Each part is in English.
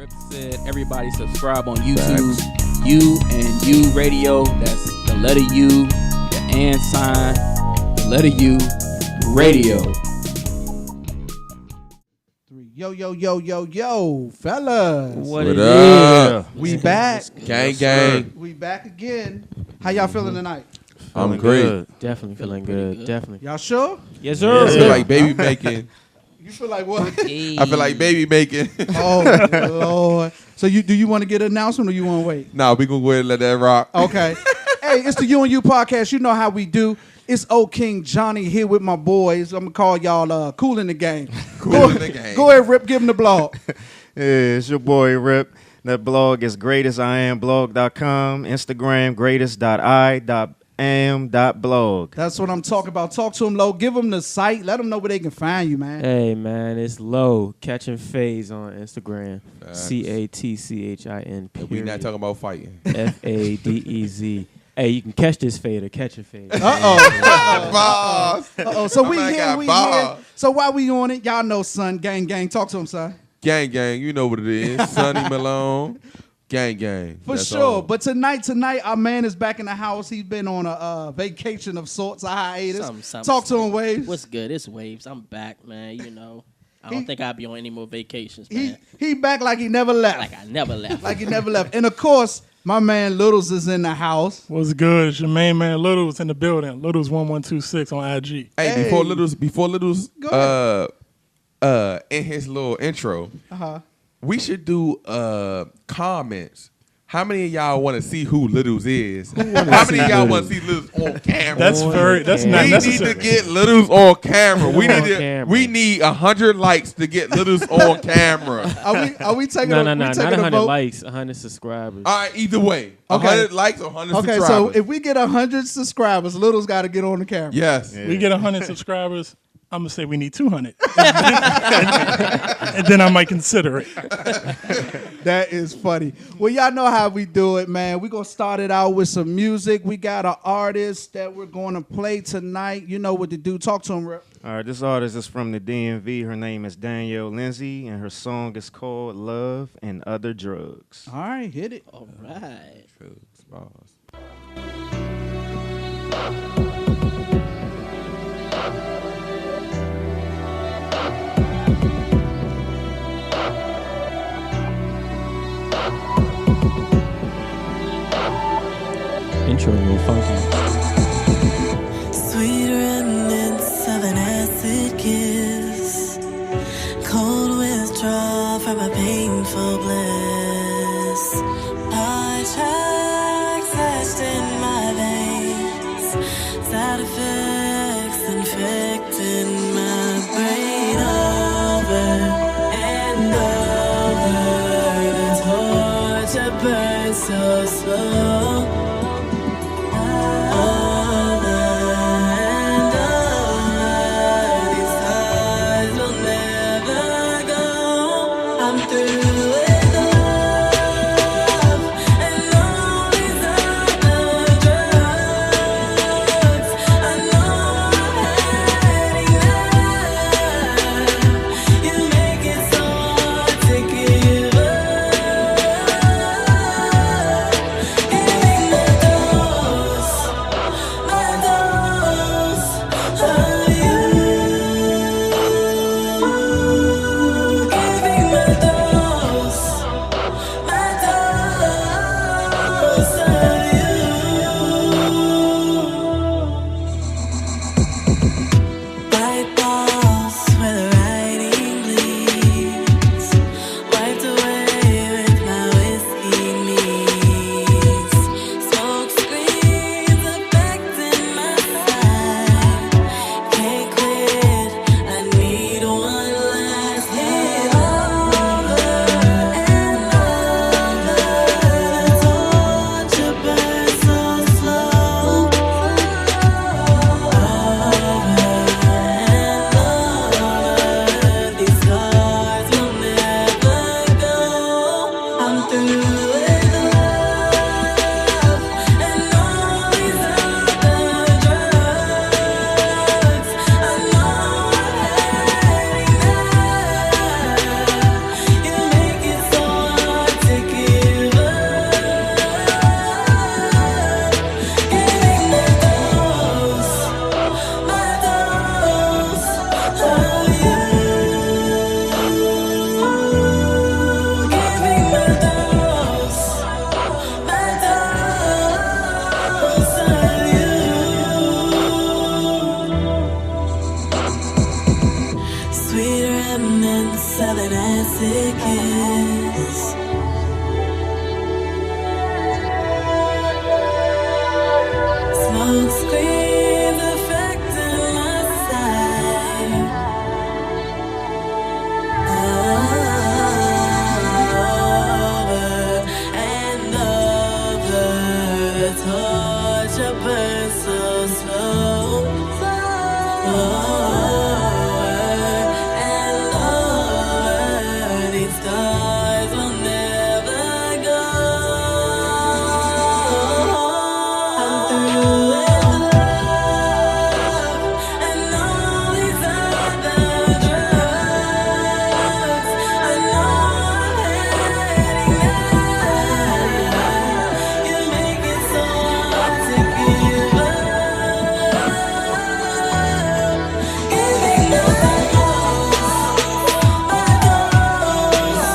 Rip said everybody subscribe on YouTube. U and U Radio. That's the letter U, the and sign, the letter U, radio. Yo, fellas. What it up? is? We back. Gang. We back again. How y'all feeling tonight? I'm great. Good. Definitely feeling good. Definitely. Y'all sure? Yes, sir. I feel like baby making. You feel like what? I feel like baby making. Oh, Lord. So do you want to get an announcement or you want to wait? Nah, we gonna go ahead and let that rock. Okay. Hey, it's the U and U podcast. You know how we do. It's O King Johnny here with my boys. I'm going to call y'all Cool in the Game. Cool in the Game. Go ahead, Rip. Give him the blog. Yeah, it's your boy Rip. That blog is greatestiamblog.com. Instagram greatest.i.am.blog. That's what I'm talking about. Talk to them, Low. Give them the site. Let them know where they can find you, man. Hey, man, it's Low Catching Phase on Instagram. Facts. CATCHIN. We not talking about fighting. FADEZ. Hey, you can catch this fade or catch a fade. Boss. So My we man here. got We bars. here. So while we on it, y'all know, son. Gang. Talk to him, son. Gang, you know what it is. Sonny Malone. Gang. For That's sure. all. But tonight, our man is back in the house. He's been on a vacation of sorts, a hiatus. Something. Talk to him, Waves. What's good? It's Waves. I'm back, man. You know, I don't think I'll be on any more vacations, man. He back like he never left. Like I never left. Like he never left. And of course, my man Littles is in the house. What's good? It's your main man Littles in the building. Littles1126 on IG. Hey, Hey. before Littles, Go in his little intro, Uh-huh. we should do comments. How many of y'all want to see who Littles is? How many of y'all want to see Littles on camera? That's not we necessary. need to get Littles on camera. We On need camera. we need 100 likes to get Littles on camera. Are we taking No, a not taking a 100 vote? likes, 100 subscribers. All right, either way, Okay. 100 likes or 100 Okay, subscribers. so if we get 100 subscribers, Littles got to get on the camera. yes, We get 100 subscribers. I'm going to say we need 200. And then I might consider it. That is funny. Well, y'all know how we do it, man. We're going to start it out with some music. We got an artist that we're going to play tonight. You know what to do. Talk to him, Rip. All right, this artist is from the DMV. Her name is Danielle, Lyndsay, and her song is called Love and Other Drugs. All right, hit it. All right. Intro a little funky. Sweet remnants of an acid kiss, cold withdrawal from a painful bliss. Tracks etched in my veins, side effects infecting my brain over and over. The torture burns so slow. Give up. selling acid kiss. Smoke screens affecting my sight. Over and over, the torture burns so slow. Over and over, these scars will never go. I'm through with love and all these other drugs. I know I'm heading there. You make it so hard to give up. Giving my dose, giving my dose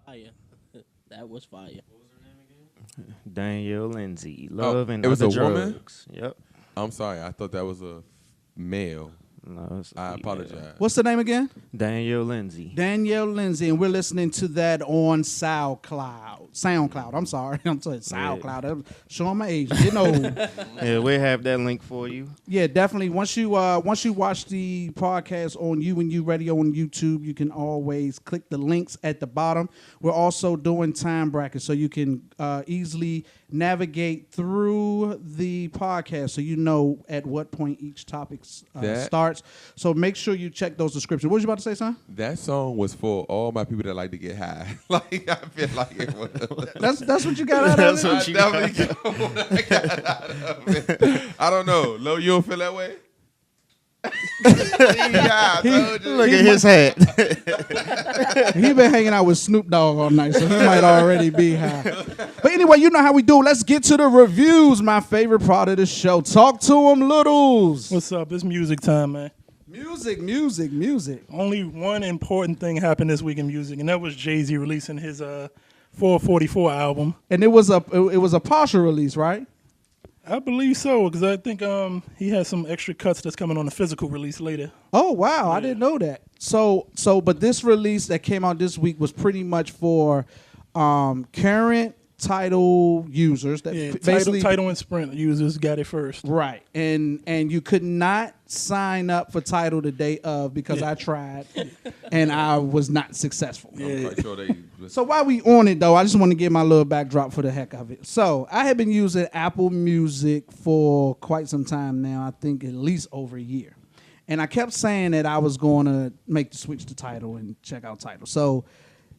Fire. That was fire. Danielle, Lyndsay, Love and it was Other a woman? Drugs. Yep. I'm sorry. I thought that was a male. No, it's a I female. apologize. What's the name again? Danielle, Lyndsay. Danielle Lyndsay, and we're listening to that on SoundCloud. I'm sorry, I'm saying SoundCloud. I'm showing my age. You know, Yeah, we'll have that link for you. yeah, definitely. Once you watch the podcast on You and You Radio on YouTube, you can always click the links at the bottom. We're also doing time brackets, so you can easily navigate through the podcast, so you know at what point each topic starts. So make sure you check those descriptions. What was you about to say, son? That song was for all my people that like to get high. Like I feel like it was. That's what you got out of it. That's what you I definitely got out of it. I don't know. Lo, you don't feel that way? Yeah, I told you. Look at his hat. He been hanging out with Snoop Dogg all night, so he might already be high. But anyway, you know how we do. Let's get to the reviews, my favorite part of the show. Talk to them, Littles. What's up? It's music time, man. Music, music, music. Only one important thing happened this week in music, and that was Jay-Z releasing his 444 album. And it was a partial release, right? I believe so, because I think he has some extra cuts that's coming on the physical release later. Oh wow, I didn't know that. But this release that came out this week was pretty much for current Tidal users that Yeah, basically Tidal and Sprint users got it first. right, and you could not sign up for Tidal the day of because I tried and I was not successful. I'm quite sure they. So while we on it though, I just want to give my little backdrop for the heck of it. So I have been using Apple Music for quite some time now. I think at least over a year, and I kept saying that I was going to make the switch to Tidal and check out Tidal. So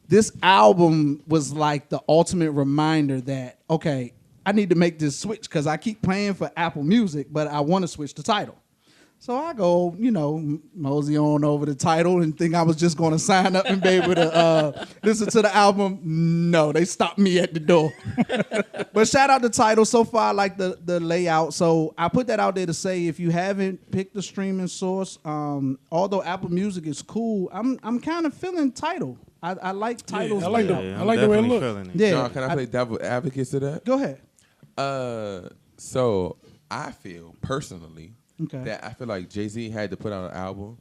this album was like the ultimate reminder that, okay, I need to make this switch because I keep paying for Apple Music, but I want to switch to Tidal. So I go, mosey on over to Tidal and think I was just going to sign up and be able to listen to the album. No, they stopped me at the door. But shout out to Tidal. So far, I like the layout. So I put that out there to say if you haven't picked the streaming source, although Apple Music is cool, I'm kind of feeling Tidal. I like Tidal's I like the- layout. I like the way it looks. Feeling it. Yeah. John, can I play devil advocate to that? Go ahead. So I feel personally Okay. that I feel like Jay-Z had to put out an album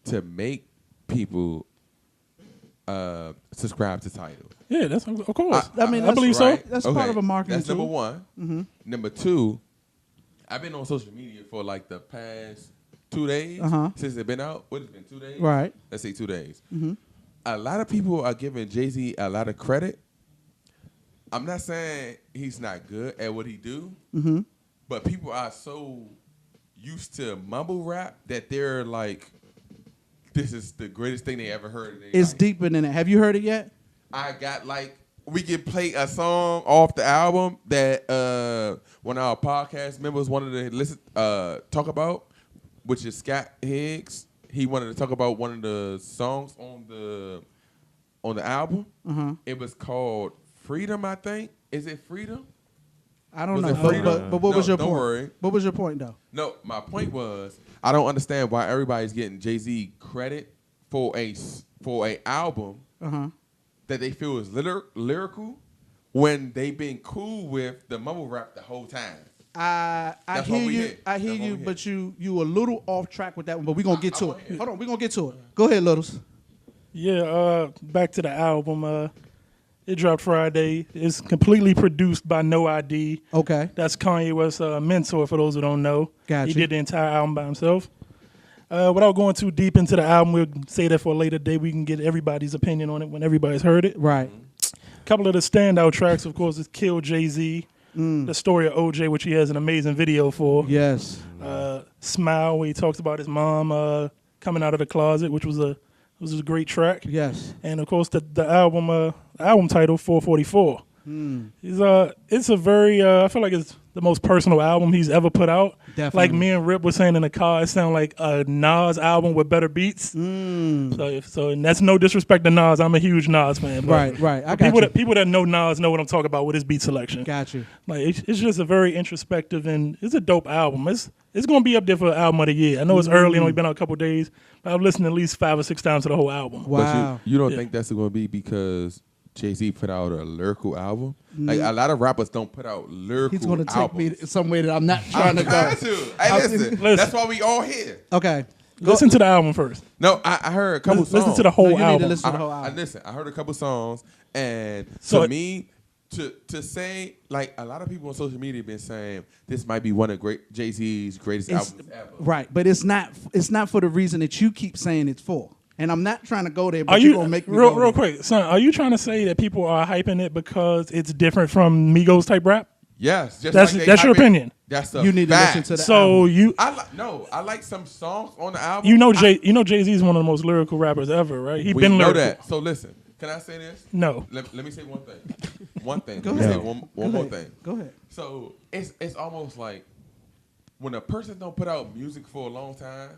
to make people subscribe to Tidal. Yeah, that's of course. I mean, I believe so. Right? That's part of a marketing That's number tool. one. Mm-hmm. Number two, I've been on social media for like the past 2 days since it's been out. What has it been, 2 days? Right. Let's say 2 days. Mm-hmm. A lot of people are giving Jay-Z a lot of credit. I'm not saying he's not good at what he do, but people are so used to mumble rap that they're like, this is the greatest thing they ever heard in their It's life. deeper than that. Have you heard it yet? I got like we can play a song off the album that one of our podcast members wanted to talk about, which is Scott Higgs. He wanted to talk about one of the songs on the album. It was called Freedom, I think. Is it Freedom? I don't Was know. it Freedom? But what was your don't point? worry. What was your point, though? No, my point was I don't understand why everybody's getting Jay-Z credit for a album that they feel is lyrical when they've been cool with the mumble rap the whole time. I That's hear what we you. hit. I That's hear what you, we but hit. you a little off track with that one. But we're gonna get to I it. wanna hear Hold on, we're gonna get to it. Go ahead, Littles. Yeah, back to the album. It dropped Friday. It's completely produced by No ID. Okay. That's Kanye West's mentor, for those who don't know. Gotcha. He did the entire album by himself. Without going too deep into the album, we'll say that for a later day. We can get everybody's opinion on it when everybody's heard it. Right. A couple of the standout tracks, of course, is Kill Jay-Z, the story of OJ, which he has an amazing video for. Yes. Smile, where he talks about his mom coming out of the closet, which was a great track. Yes. And of course, the album title 444. It's a very I feel like it's the most personal album he's ever put out. Definitely. Like me and Rip were saying in the car, it sounded like a Nas album with better beats. So and that's no disrespect to Nas. I'm a huge Nas fan. But Right. I got you. people that know Nas know what I'm talking about with his beat selection. Got you. Like it's just a very introspective and it's a dope album. It's gonna be up there for album of the year. I know it's early, only been out a couple days, but I've listened at least 5 or 6 times to the whole album. Wow. But you don't think that's going to be because Jay-Z put out a lyrical album? Like a lot of rappers don't put out lyrical He's gonna take albums. me some way that I'm not trying to go. Hey, listen, that's why we all here. Okay. Listen to the album first. No, I heard a couple songs. Listen to the whole No, you need to album. listen to the whole album. Listen, I heard a couple songs, and So to me, to say, like, a lot of people on social media been saying this might be one of Jay-Z's greatest albums ever. Right, but it's not for the reason that you keep saying it's for. And I'm not trying to go there, Are but you you're gonna make me real go there. quick, son? Are you trying to say that people are hyping it because it's different from Migos type rap? Yes, just That's like your hype it. opinion. That's a You need to fact. listen to the So album. you I like some songs on the album. Jay-Z is one of the most lyrical rappers ever, right? He's We been know lyrical. that. So listen, can I say this? No. Let me say one thing. One thing. Go Let me ahead. say one Go more ahead. thing. Go ahead. So it's almost like when a person don't put out music for a long time.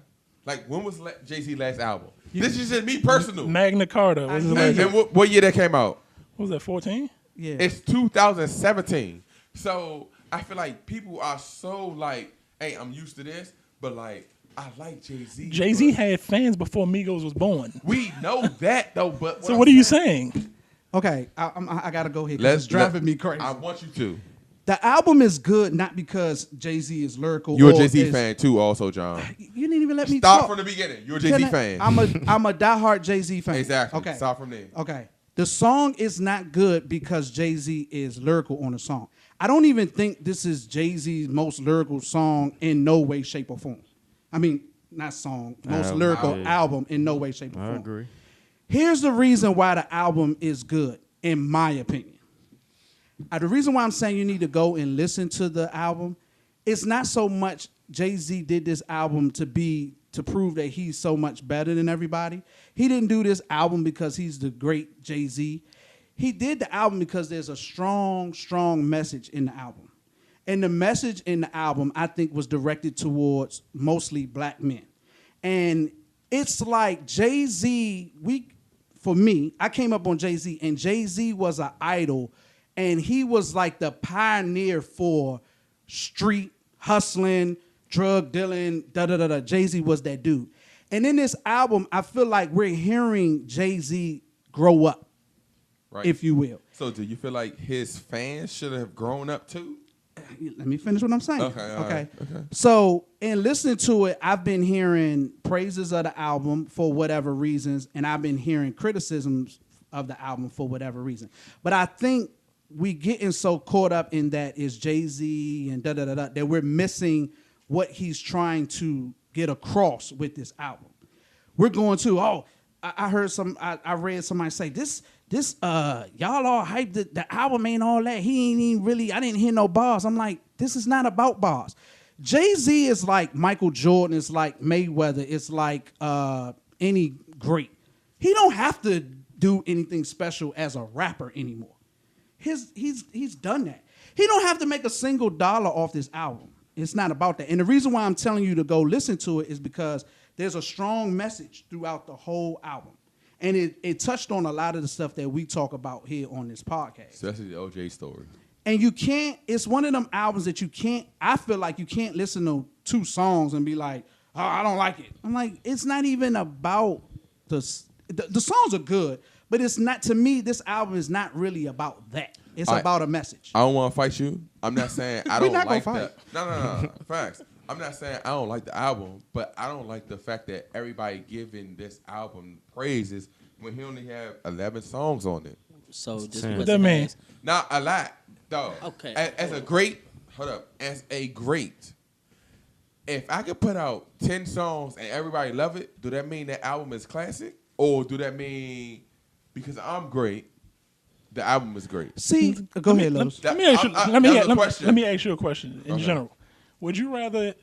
Like when was Jay-Z last album? This is just me personal. Magna Carta. Was his I last- And what year that came out? what was that, 14? Yeah. It's 2017. So I feel like people are so like, hey, I'm used to this, but like I like Jay-Z. Jay-Z but had fans before Migos was born. we know that though, but So what are you saying? Okay, I gotta go here. 'Cause Let's it's driving me crazy. I want you to. The album is good not because Jay-Z is lyrical. You're a or Jay-Z is- fan too, also, John. You didn't even let me Start talk. from the beginning. You're a Can Jay-Z I- fan. I'm a diehard Jay-Z fan. Exactly. Okay. Start from there. Okay. The song is not good because Jay-Z is lyrical on the song. I don't even think this is Jay-Z's most lyrical song in no way, shape, or form. I mean, not song, most lyrical album in no way, shape, or form. I agree. Here's the reason why the album is good, in my opinion. The reason why I'm saying you need to go and listen to the album, it's not so much Jay-Z did this album to prove that he's so much better than everybody. He didn't do this album because he's the great Jay-Z. He did the album because there's a strong, strong message in the album. And the message in the album, I think, was directed towards mostly black men. And it's like Jay-Z, for me, I came up on Jay-Z, and Jay-Z was an idol, and he was like the pioneer for street hustling, drug dealing, da-da-da-da. Jay-Z was that dude. And in this album, I feel like we're hearing Jay-Z grow up, Right. if you will. So do you feel like his fans should have grown up too? Let me finish what I'm saying. Okay, all right, okay. So in listening to it, I've been hearing praises of the album for whatever reasons, and I've been hearing criticisms of the album for whatever reason. But I think we getting so caught up in that is Jay-Z and da-da-da-da that we're missing what he's trying to get across with this album. We're going to, I heard I read somebody say, this y'all all hyped the album ain't all that. He ain't even really, I didn't hear no bars. I'm like, this is not about bars. Jay-Z is like Michael Jordan, it's like Mayweather, it's like any great. He don't have to do anything special as a rapper anymore. he's done that. He don't have to make a single dollar off this album. It's not about that. And the reason why I'm telling you to go listen to it is because there's a strong message throughout the whole album. And it touched on a lot of the stuff that we talk about here on this podcast. Especially the OJ story. And you can't, it's one of them albums that you can't, I feel like you can't listen to 2 songs and be like, oh, I don't like it. I'm like, it's not even about the songs are good, but it's not, to me, this album is not really about that. It's about a message. I don't want to fight you. I'm not saying I We're don't not like gonna the. No. Facts. I'm not saying I don't like the album, but I don't like the fact that everybody giving this album praises when he only have 11 songs on it. So just What because that it mean? has- Not a lot, though. Okay. As a great, as a great, if I could put out 10 songs and everybody love it, do that mean that album is classic? Or do that mean because I'm great, the album is great? See, go ahead, Los. Let me ask you. that's Let a question. me ask you a question in general. Would you rather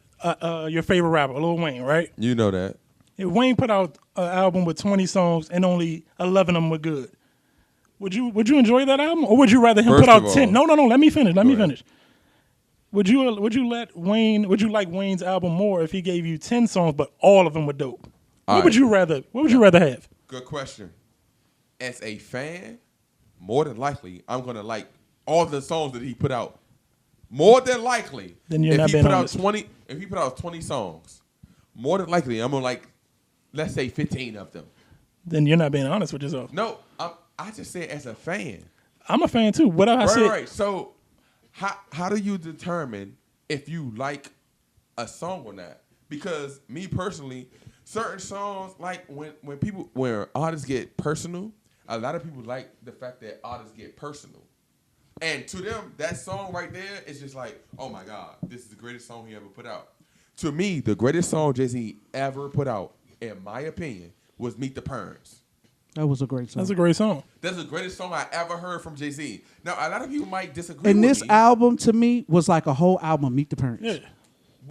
your favorite rapper, Lil Wayne, right? You know that. If Wayne put out an album with 20 songs and only 11 of them were good, would you enjoy that album, or would you rather him First put out of all- 10? No. Let me finish. Let me ahead. finish. Would you like Wayne's album more if he gave you 10 songs but all of them were dope? All What would right. you rather? What would you rather have? Good question. As a fan, more than likely, I'm gonna like all the songs that he put out. More than likely, Then you're if not he being put honest. out 20, if he put out 20 songs, more than likely, I'm gonna like, let's say 15 of them. Then you're not being honest with yourself. No, I just say as a fan. I'm a fan too. What I said. Right. So, how do you determine if you like a song or not? Because me personally, certain songs, like when artists get personal, a lot of people like the fact that artists get personal. And to them, that song right there is just like, oh my God, this is the greatest song he ever put out. To me, the greatest song Jay-Z ever put out, in my opinion, was Meet the Parents. That was a great song. That's a great song. That's the greatest song I ever heard from Jay-Z. Now, a lot of people might disagree And with this me. album, to me, was like a whole album, Meet the Parents. Yeah.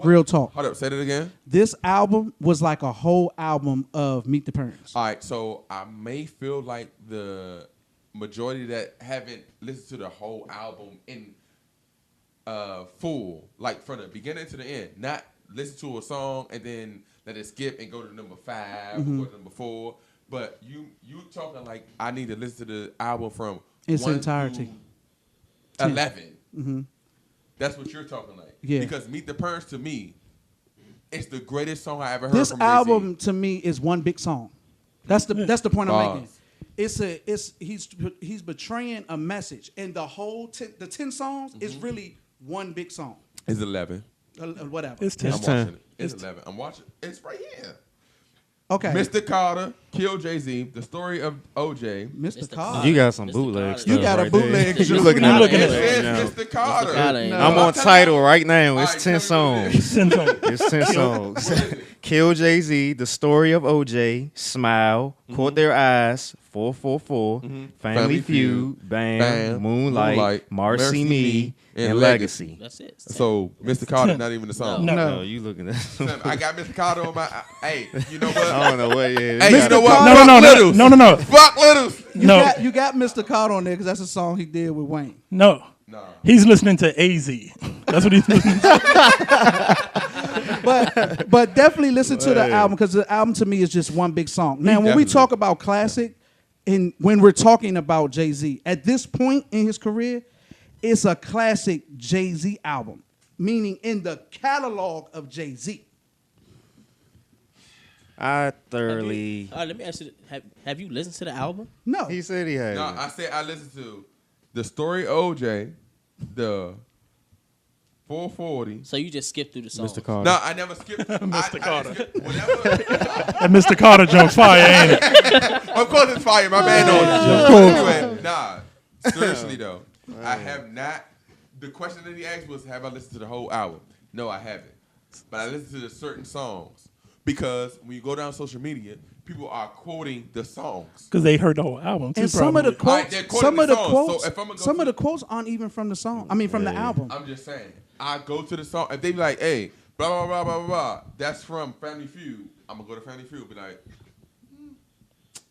Real talk. Hold up, say that again. This album was like a whole album of Meet the Parents. All right, so I may feel like the majority that haven't listened to the whole album in full, like from the beginning to the end, not listen to a song and then let it skip and go to number 5 or go to number 4. But you talking like I need to listen to the album from Its 1 entirety. through 11. That's what you're talking like. Yeah. Because Meet the Parents to me, it's the greatest song I ever heard This from album Jay-Z. to me is one big song. That's the point I'm making. Bars. He's betraying a message, and the whole the 10 songs is really one big song. It's 11. Whatever. It's 10. I'm It's 10. watching it. It's 11. I'm watching. It's right here. Okay. Mr. Carter killed Jay-Z. The story of OJ. Mr. Mr. Carter. You got some Mr. bootleg Carter. stuff. You got a right bootleg there. 'cause You you're looking looking at at it It it. right says now. Mr. Carter. Mr. Carter ain't No. I'm on title right now. It's All 10 right, tell me what it songs. is. 10 songs. It's 10 songs. Kill Jay-Z, The Story of OJ, Smile, Caught Their Eyes, 444, Family Feud, Bam, Moonlight, Marcy Me, and Legacy. That's it. So Mr. Carter not even the song. No. No, you looking at I got Mr. Carter on my. Hey, you know what? I don't know what it is. Hey, you know what? No, Fuck no, no, Littles. no. Fuck Littles. No, You got Mr. Carter on there because that's a song he did with Wayne. no. Nah. He's listening to AZ. That's what he's listening to. But definitely listen to the album because the album to me is just one big song. Now, when we Definitely. talk about classic, and when we're talking about Jay-Z, at this point in his career, it's a classic Jay-Z album, meaning in the catalog of Jay-Z. I thoroughly. Let me ask you: Have you listened to the album? No. He said he had. No, I said I listened to the story of OJ, the 440. So you just skipped through the songs. Mr. Carter. No, I never skipped. Mr. Carter. I skipped whatever. That Mr. Carter jump's fire, ain't it? Of course it's fire. My man on it. Of course. Anyway, nah. Seriously though, I have not. The question that he asked was, have I listened to the whole album? No, I haven't. But I listened to the certain songs because when you go down social media, people are quoting the songs. Because they heard the whole album. Too, And some of the probably. Alright, quotes, they're quoting some of the the songs. quotes, So if I'ma go some to- of the quotes aren't even from the song. I mean, from the album. I'm just saying. I go to the song. If they be like, hey, blah, blah, blah, blah, blah, blah, that's from Family Feud. I'm going to go to Family Feud. Be like,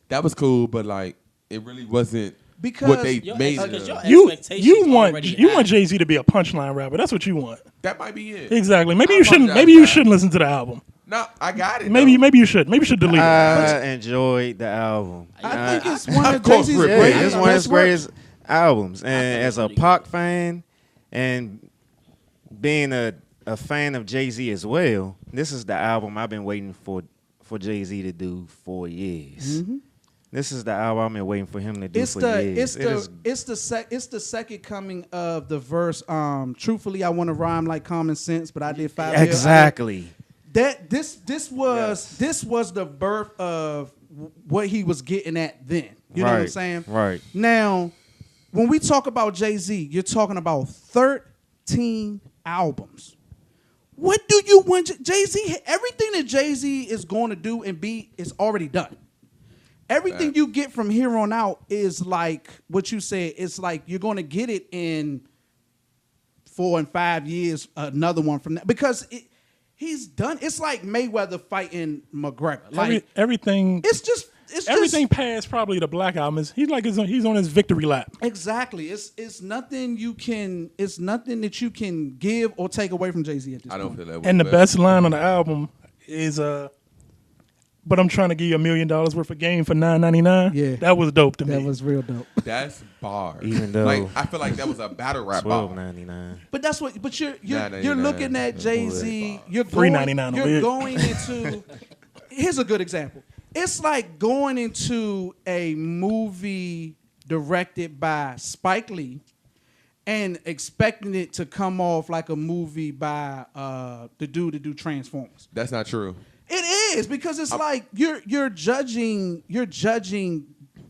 that was cool, but like, it really wasn't. Because what they Your made ex- it. your You expectations want already you high. want Jay-Z to be a punchline rapper. That's what you want. That might be it. Exactly. Maybe I you shouldn't. apologize, Maybe you guys. shouldn't listen to the album. No, I got it. Maybe though. you should. Maybe you should delete it. I enjoyed the album. I think it's one of Of course, Jay-Z's Rick. Yeah, greatest. it's one of his best works. greatest albums. And think as a it's pretty Pac good. fan and being a fan of Jay-Z as well, this is the album I've been waiting for Jay-Z to do for years. This is the album I've been waiting for him to do It's for the years. it's the second coming of the verse. Truthfully, I want to rhyme like common sense, but I did 5 years. Exactly. This was the birth of what he was getting at then. You know what I'm Right, saying? right. Now, when we talk about Jay-Z, you're talking about 13 albums. What do you want? Jay-Z, everything that Jay-Z is going to do and be is already done. Everything you get from here on out is like what you said. It's like you're going to get it in 4 and 5 years, another one from that. Because he's done. It's like Mayweather fighting McGregor. Like, Everything it's everything just, past probably the Black Album is he's on his victory lap. exactly. It's nothing it's nothing that you can give or take away from Jay-Z at this I don't point. feel that way. And the but best line on the album is but I'm trying to give you $1 million worth of game for $9.99. Yeah. That was dope to me. That was real dope. That's bars. Even though- like I feel like that was a battle rap bar. $12.99. But that's what. But you're $9.99. looking at Jay-Z. You're $3.99 You're over here. going into. Here's a good example. It's like going into a movie directed by Spike Lee and expecting it to come off like a movie by the dude that do Transformers. That's not true. It is because it's like you're judging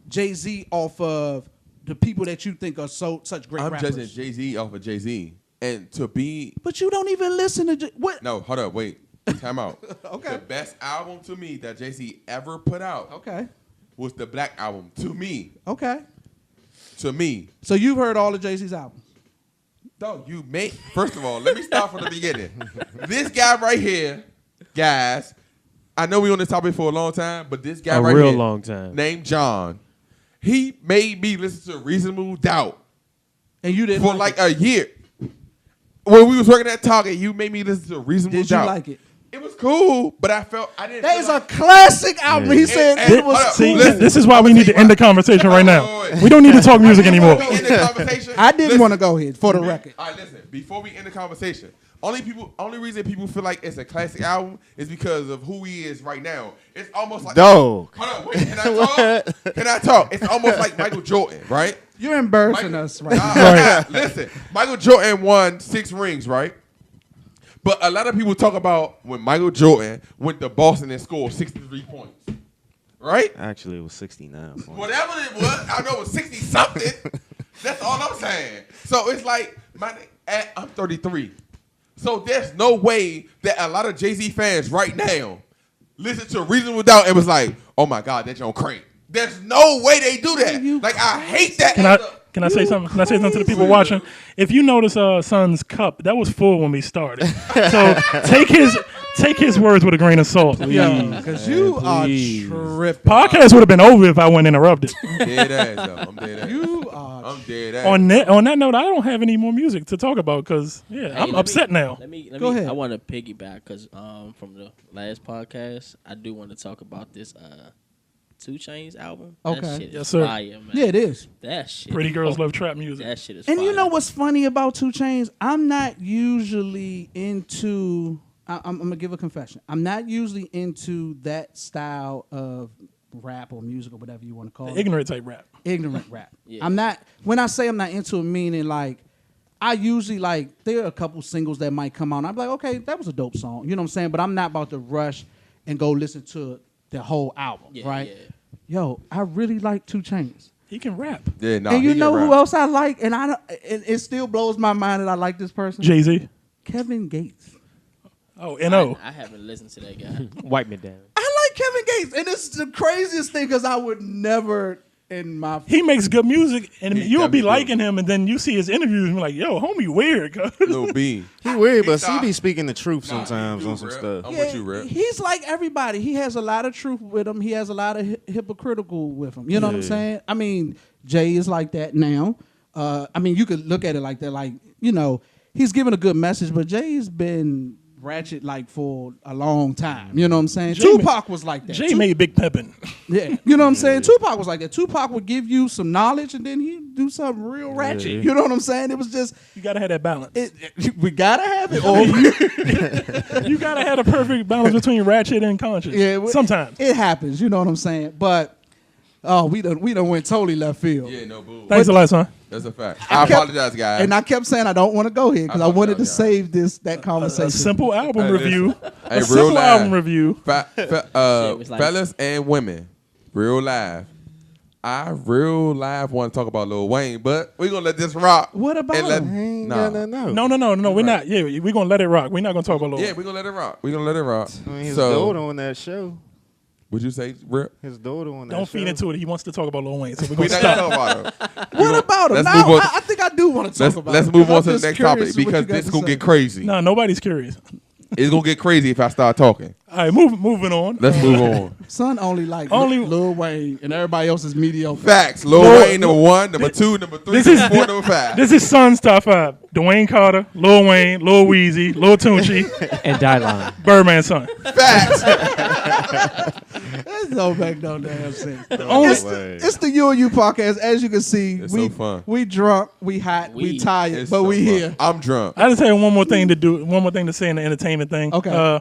Jay-Z off of the people that you think are such great I'm rappers. judging Jay-Z off of Jay-Z. And to be But you don't even listen to what? no, hold up, wait. Time out. Okay. The best album to me that Jay-Z ever put out Okay. was the Black Album. To me. Okay. To me. So you've heard all of Jay-Z's albums. No, you made. First of all, let me start from the beginning. This guy right here, guys. I know we on this topic for a long time, but this guy A right real here, long time. named John, he made me listen to Reasonable Doubt And you didn't for like like a year. When we was working at Target, you made me listen to Reasonable Did you Doubt. like it? It was cool, but I didn't. That feel is a like, classic album. He said and- it was hold up, See, cool. listen, this is why we need to end the conversation right now. Wait, wait. We don't need to talk music anymore. Before we end the conversation, I didn't listen. want to go here for the record. All right, listen. Before we end the conversation, only reason people feel like it's a classic album is because of who he is right now. It's almost like Dog. Hold on, wait. Can I talk? Can I talk? It's almost like Michael Jordan, right? You're embarrassing us right now. Right. Listen, Michael Jordan won 6 rings, right? But a lot of people talk about when Michael Jordan went to Boston and scored 63 points, right? Actually, it was 69 points. Whatever it was, I know it was 60 something. That's all I'm saying. So it's like I'm 33. So there's no way that a lot of Jay-Z fans right now listen to Reasonable Doubt and was like, oh my God, that's on crank. There's no way they do that. Like I hate that. Can I say something? Can I say something to the people watching? If you notice, Son's cup that was full when we started. So take his words with a grain of salt. Yo, because you are please. tripping. Podcast would have been over if I wasn't interrupted. Dead ass, though. I'm dead ass. You are. I'm dead ass. on that note, I don't have any more music to talk about because I'm upset now. Let me. Go ahead. I want to piggyback because from the last podcast, I do want to talk about this 2 Chainz album. Okay. That shit is Yes, sir. fire, man. Yeah, it is. That shit. Pretty girls love trap music. That shit is And fire. you know what's funny about 2 Chainz? I'm not usually into. I'm gonna give a confession. I'm not usually into that style of rap or music or whatever you want to call it. Ignorant type rap. Ignorant rap. Yeah. I'm not. When I say I'm not into it, meaning like I usually like there are a couple singles that might come out. And I'm like, okay, that was a dope song. You know what I'm saying? But I'm not about to rush and go listen to the whole album. Yeah, right? yeah. Yo, I really like 2 Chainz. He can rap. Yeah, nah, And you he know can who rap. else I like? And it still blows my mind that I like this person. Jay-Z. Kevin Gates. Oh, N.O. I haven't listened to that guy. Wipe me down. I like Kevin Gates, and it's the craziest thing because I would never in my. He makes good music, and He you'll be definitely liking him, and then you see his interviews and be like, "Yo, homie, weird." cuz." Lil B. He weird, but thought- he be speaking the truth Nah, sometimes he do, on some bruh. stuff. I'm with you, Rip. He's like everybody. He has a lot of truth with him. He has a lot of hypocritical with him. You know what I'm saying? I mean, Jay is like that now. I mean, you could look at it like that. Like, you know, he's giving a good message, but Jay's been ratchet like for a long time. You know what I'm saying? Jay Tupac was like that. Jay made Big Pimpin'. Yeah, you know what I'm saying? Tupac was like that. Tupac would give you some knowledge and then he'd do something real ratchet. Yeah. You know what I'm saying? It was just, You gotta have that balance. we gotta have it. Or You gotta have a perfect balance between ratchet and conscious. yeah, Sometimes. it happens. You know what I'm saying? But we done went totally left field. Yeah, no boo. Thanks a lot, son. That's a fact. I apologize, guys. And I kept saying I don't want to go here because I wanted to save that conversation. A simple album Hey, review. Hey, A simple album review. was like- Fellas and women, real live. I real live want to talk about Lil Wayne, but we're gonna let this rock. What about and let, him? Ain't nah. got nothing. No, we're not. Yeah, we're gonna let it rock. We're not gonna talk about Lord. Yeah, we're gonna let it rock. We're gonna let it rock. I mean, his So, daughter on that show. would you say, Rip? His daughter on that Don't show. feed into it. He wants to talk about Lil Wayne, so we're We gonna not stop. gonna talk about him. What about him? let's Now, move on. I think I do want to talk about Let's him. move on I'm to the just next curious topic what you because got this to gonna say. get crazy. No, nobody's curious. It's gonna get crazy if I start talking. All right, moving on. Let's move on. Son only like Only- Lil Wayne and everybody else is mediocre. Facts. Lil Wayne number 1, number 2, number 3, This is- number 4, number 5. This is Son's top 5. Dwayne Carter, Lil Wayne, Lil Weezy, Lil Tunchi, And Dylon. Birdman son. Facts. That don't make no damn sense. Only- It's the You and You podcast. As you can see, It's we so fun. we drunk, we hot, we We- tired, It's but so we fun. here. I'm drunk. I just have one more thing to say in the entertainment thing. Okay.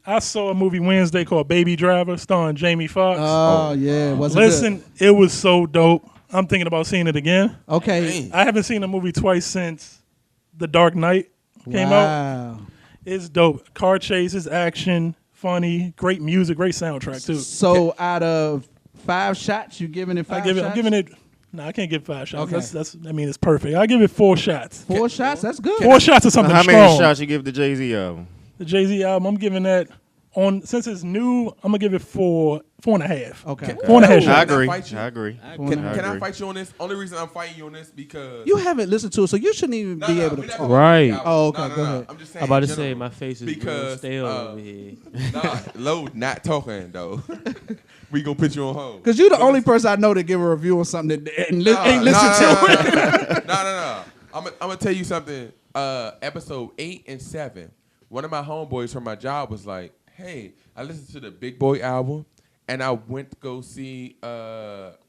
I saw a movie Wednesday called Baby Driver starring Jamie Foxx. Oh yeah, was Listen, it was so dope. I'm thinking about seeing it again. Okay. Dang. I haven't seen the movie twice since The Dark Knight came out. Wow. It's dope. Car chases, action, funny, great music, great soundtrack too. So out of 5 shots, you giving it 5 shots? I'm giving it. No, I can't give 5 shots. Okay. That's. I mean, it's perfect. I give it 4 shots. 4 shots. That's good. 4 shots of something How strong. many shots you give the Jay-Z album? The Jay-Z album, I'm giving that on since it's new. I'm gonna give it 4.5. Okay. 4.5 I shots. I agree. agree. Fight you. I agree. Can I agree. fight you on this? Only reason I'm fighting you on this because You haven't listened to it, so you shouldn't even No, be no, able to we're not talk. gonna Right. fight Oh, okay, out. go ahead. I'm just saying. I'm about to in say general. my face is real because stale over here. Nah, Lo not talking though. We gonna put you on hold. Because you're the only person I know that give a review on something that ain't listen to it. No. I'm gonna tell you something. Episode 8 and 7. One of my homeboys from my job was like, "Hey, I listened to the Big Boy album, and I went to go see.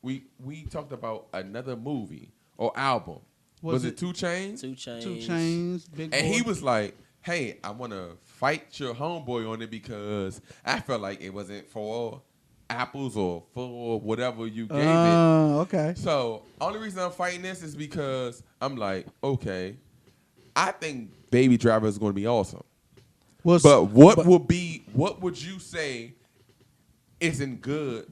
We talked about another movie or album. Was it 2 Chainz? 2 Chainz. 2 Chainz, Big And Boy. he was like, "Hey, I want to fight your homeboy on it because I felt like it wasn't for apples or for whatever you gave it." Okay. So, only reason I'm fighting this is because I'm like, okay, I think Baby Driver is going to be awesome. Well, But what would you say isn't good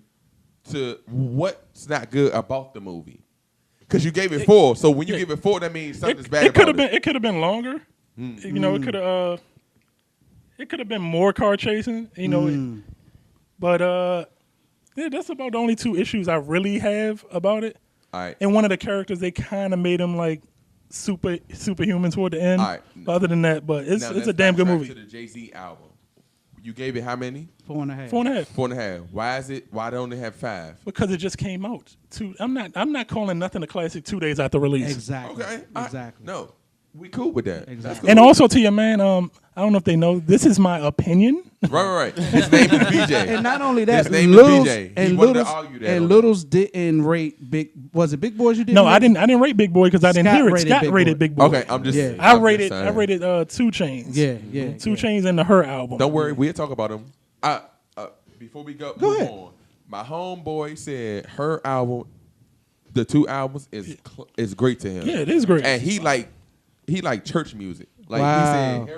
to what's not good about the movie? Because you gave it 4. So when you give it 4, that means something's bad It could have about been. It could have been longer. You know, it could have. It could have been more car chasing. You know, but yeah, that's about the only 2 issues I really have about it. All right. And one of the characters, they kind of made him like superhuman toward the end. All right. But other than that, but it's Now, a let's damn good backtrack movie. To the Jay-Z album, you gave it how many? 4.5. 4.5. 4.5. Why is it? Why don't they have 5? Because it just came out. I'm not calling nothing a classic 2 days after release. Exactly. Okay. Exactly. No, we cool with that. Exactly. That's cool. And also to your man, I don't know if they know, this is my opinion. Right. His name is BJ. And not only that, His name is Littles BJ. He and wanted to Littles argue that and on Littles didn't rate Big. Was it Big Boys? You didn't? No, I rate? didn't rate Big Boy because I didn't Scott hear it. rated Scott Big rated Boy. Big Boy. Okay, I'm just. Yeah. I I'm just rated saying. 2 Chainz. Yeah. 2 Chainz and the Her album. Don't worry, we'll talk about him. Before we go move ahead. on, my homeboy said her album, the 2 albums is great to him. Yeah, it is great. And he like church music. Like Wow. he said,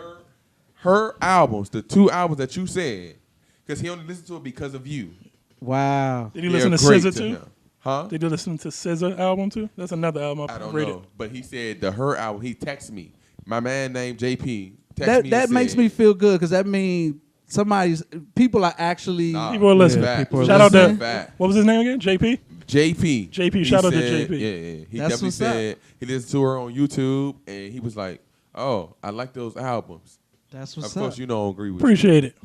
her albums, the 2 albums that you said, because he only listened to it because of you. Wow. Did you They're listen to great SZA to too? him. Huh? Did you listen to SZA album too? That's another album I I don't rated. know, but he said her album. He texted me. My man named JP. Texted me That and makes said, me feel good because that means people are actually. Nah, People are listening. fact. people are Shout out to Fact. what was his name again? JP. JP. JP, shout out to said- JP. Yeah. He That's definitely what's up. said he listened to her on YouTube, and he was like, "Oh, I like those albums." That's Of what's course, up. you don't agree with Appreciate it.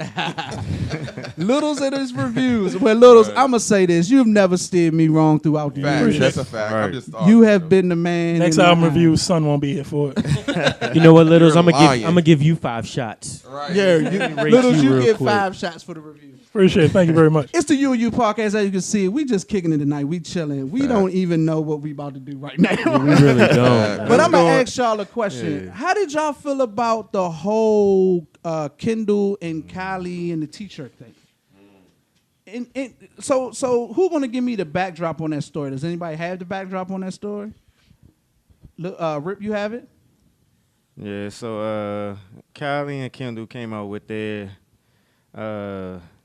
Littles in his reviews. Well, Littles, I'm gonna say this: you've never steered me wrong throughout the Facts. years. That's a fact. I'm just You have been the man. Next in my album eyes. review, Son won't be here for it. You know what, Littles? You're I'm lying. gonna give you 5 shots. Right. Yeah, Rate Littles, you you real get quick. 5 shots for the review. Appreciate it. Thank you very much. It's the You and You podcast. As you can see, we just kicking it tonight. We chilling. We don't even know what we about to do right now. We really don't. But I'm gonna ask y'all a question. How did y'all feel about the whole Kendall and Kylie and the T-shirt thing? And so who gonna give me the backdrop on that story? Does anybody have the backdrop on that story? Rip, you have it? Yeah, so Kylie and Kendall came out with their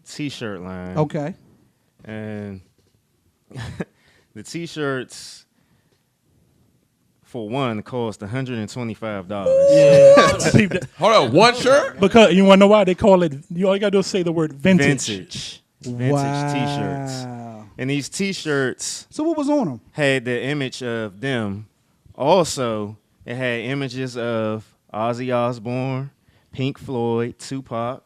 T-shirt line. Okay. And the T-shirts, for one, cost $125. Yeah. Peep that. Hold on, one shirt? Because you want to know why they call it? You all you gotta do is say the word vintage. Vintage T-shirts. Wow. And these T-shirts So what was on them? had the image of them. Also, it had images of Ozzy Osbourne, Pink Floyd, Tupac,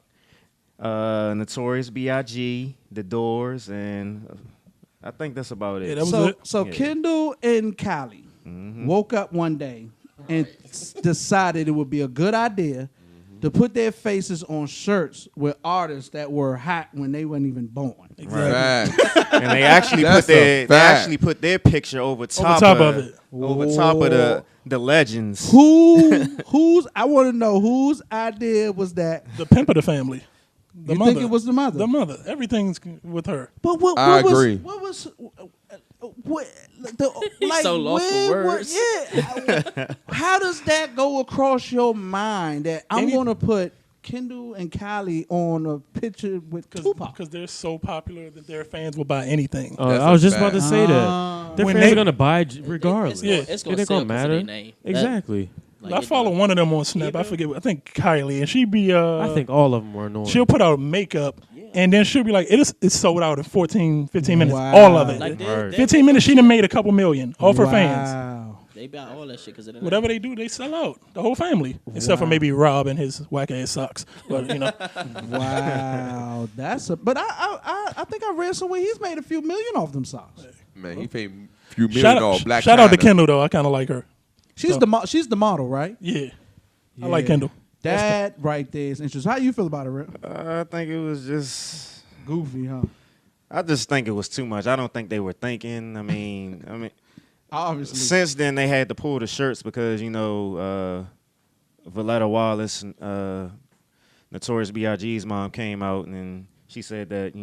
Notorious B.I.G., The Doors, and I think that's about it. Yeah, that was it. So Yeah. Kendall and Kylie woke up one day and decided it would be a good idea to put their faces on shirts with artists that were hot when they weren't even born. Facts. And they actually That's a fact. put their picture over top of it. Over top of the legends. Whose I want to know whose idea was that? The pimp of the family. The You mother. think it was the mother? The mother. Everything's with her. But what I was, agree. What was what the, He's like so lost for where words. yeah. How does that go across your mind that I'm Any- going to put Kendall and Kylie on a picture with Tupac? Because they're so popular that their fans will buy anything. That's I was a just about to fact. say that. Their When fans they- are gonna buy it regardless. Yeah. It's It gonna ain't sell gonna 'cause of matter. their name. Exactly. I follow one of them on Snap. I forget. I think Kylie, and she be. I think all of them were annoying. she'll put out makeup, and then she'll be like, "It's sold out in 14, 15 minutes. Wow. All of it. Like Right. 15 minutes, she done made a couple million off her fans. Wow. They buy all that shit because of the Whatever they do, they sell out. The whole family, except for maybe Rob and his whack ass socks. But you know, Wow, that's a. But I think I read somewhere he's made a few million off them socks. Man, he paid a few million shout on out, Black shout out to China. Kendall though. I kind of like her. She's So- she's the model, right? Yeah, I like Yeah. Kendall. That right there is interesting. How you feel about it, Rick? I think it was just. Goofy, huh? I just think it was too much. I don't think they were thinking. I mean, Obviously. since then they had to pull the shirts because Valletta Wallace, Notorious B.I.G.'s mom came out and she said that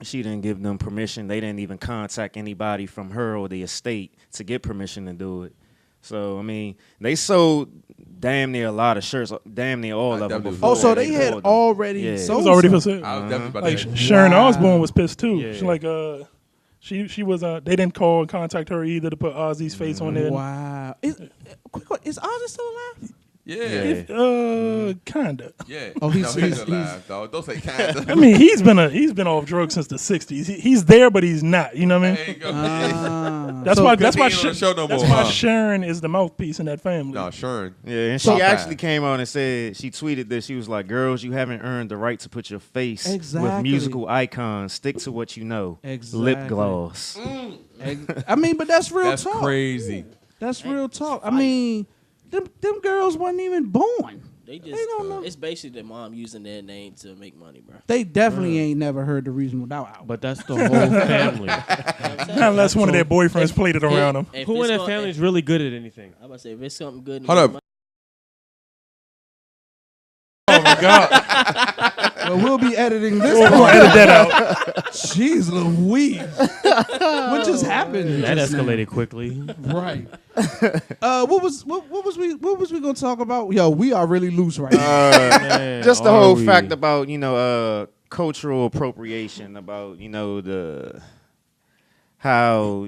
she didn't give them permission. They didn't even contact anybody from her or the estate to get permission to do it. So I mean, they sold damn near a lot of shirts, damn near all of them. definitely Before Oh, so they pulled had them. already Yeah. It sold was already for some. sale. I was definitely about Like to Sharon Wow. Osbourne was pissed too. Yeah. She like she was they didn't call and contact her either to put Ozzy's face on there. Wow. Quick question, is Ozzy still alive? Yeah. Kinda. Yeah. Oh, he's- no, he's he's- alive, dog. Don't say kind I mean, he's been off drugs since the '60s. He's there, but he's not. You know what I mean? There you go. That's So why. good That's why. being on the show no That's more, why huh? Sharon is the mouthpiece in that family. No, Sharon. Yeah, and So- she actually came out and said, she tweeted this. She was like, "Girls, you haven't earned the right to put your face Exactly. with musical icons. Stick to what you know. Exactly. Lip gloss." I mean, but that's real That's talk. crazy. That's real talk. I mean, them girls wasn't even born. They just. They don't know. It's basically the mom using their name to make money, bro. They definitely ain't never heard the Reasonable Doubt album. But that's the whole family. Not unless one of their boyfriends played it around them. If Who it's in that gonna- family is really good at anything? I'm about to say if it's something good. Hold up. Oh my god! Well, we'll be editing this. We're gonna edit that out. Jeez Louise. What just happened? That just now? escalated quickly. Right. What was we gonna talk about? Yo, we are really loose right now. Man, Just the are whole we? fact about cultural appropriation, about how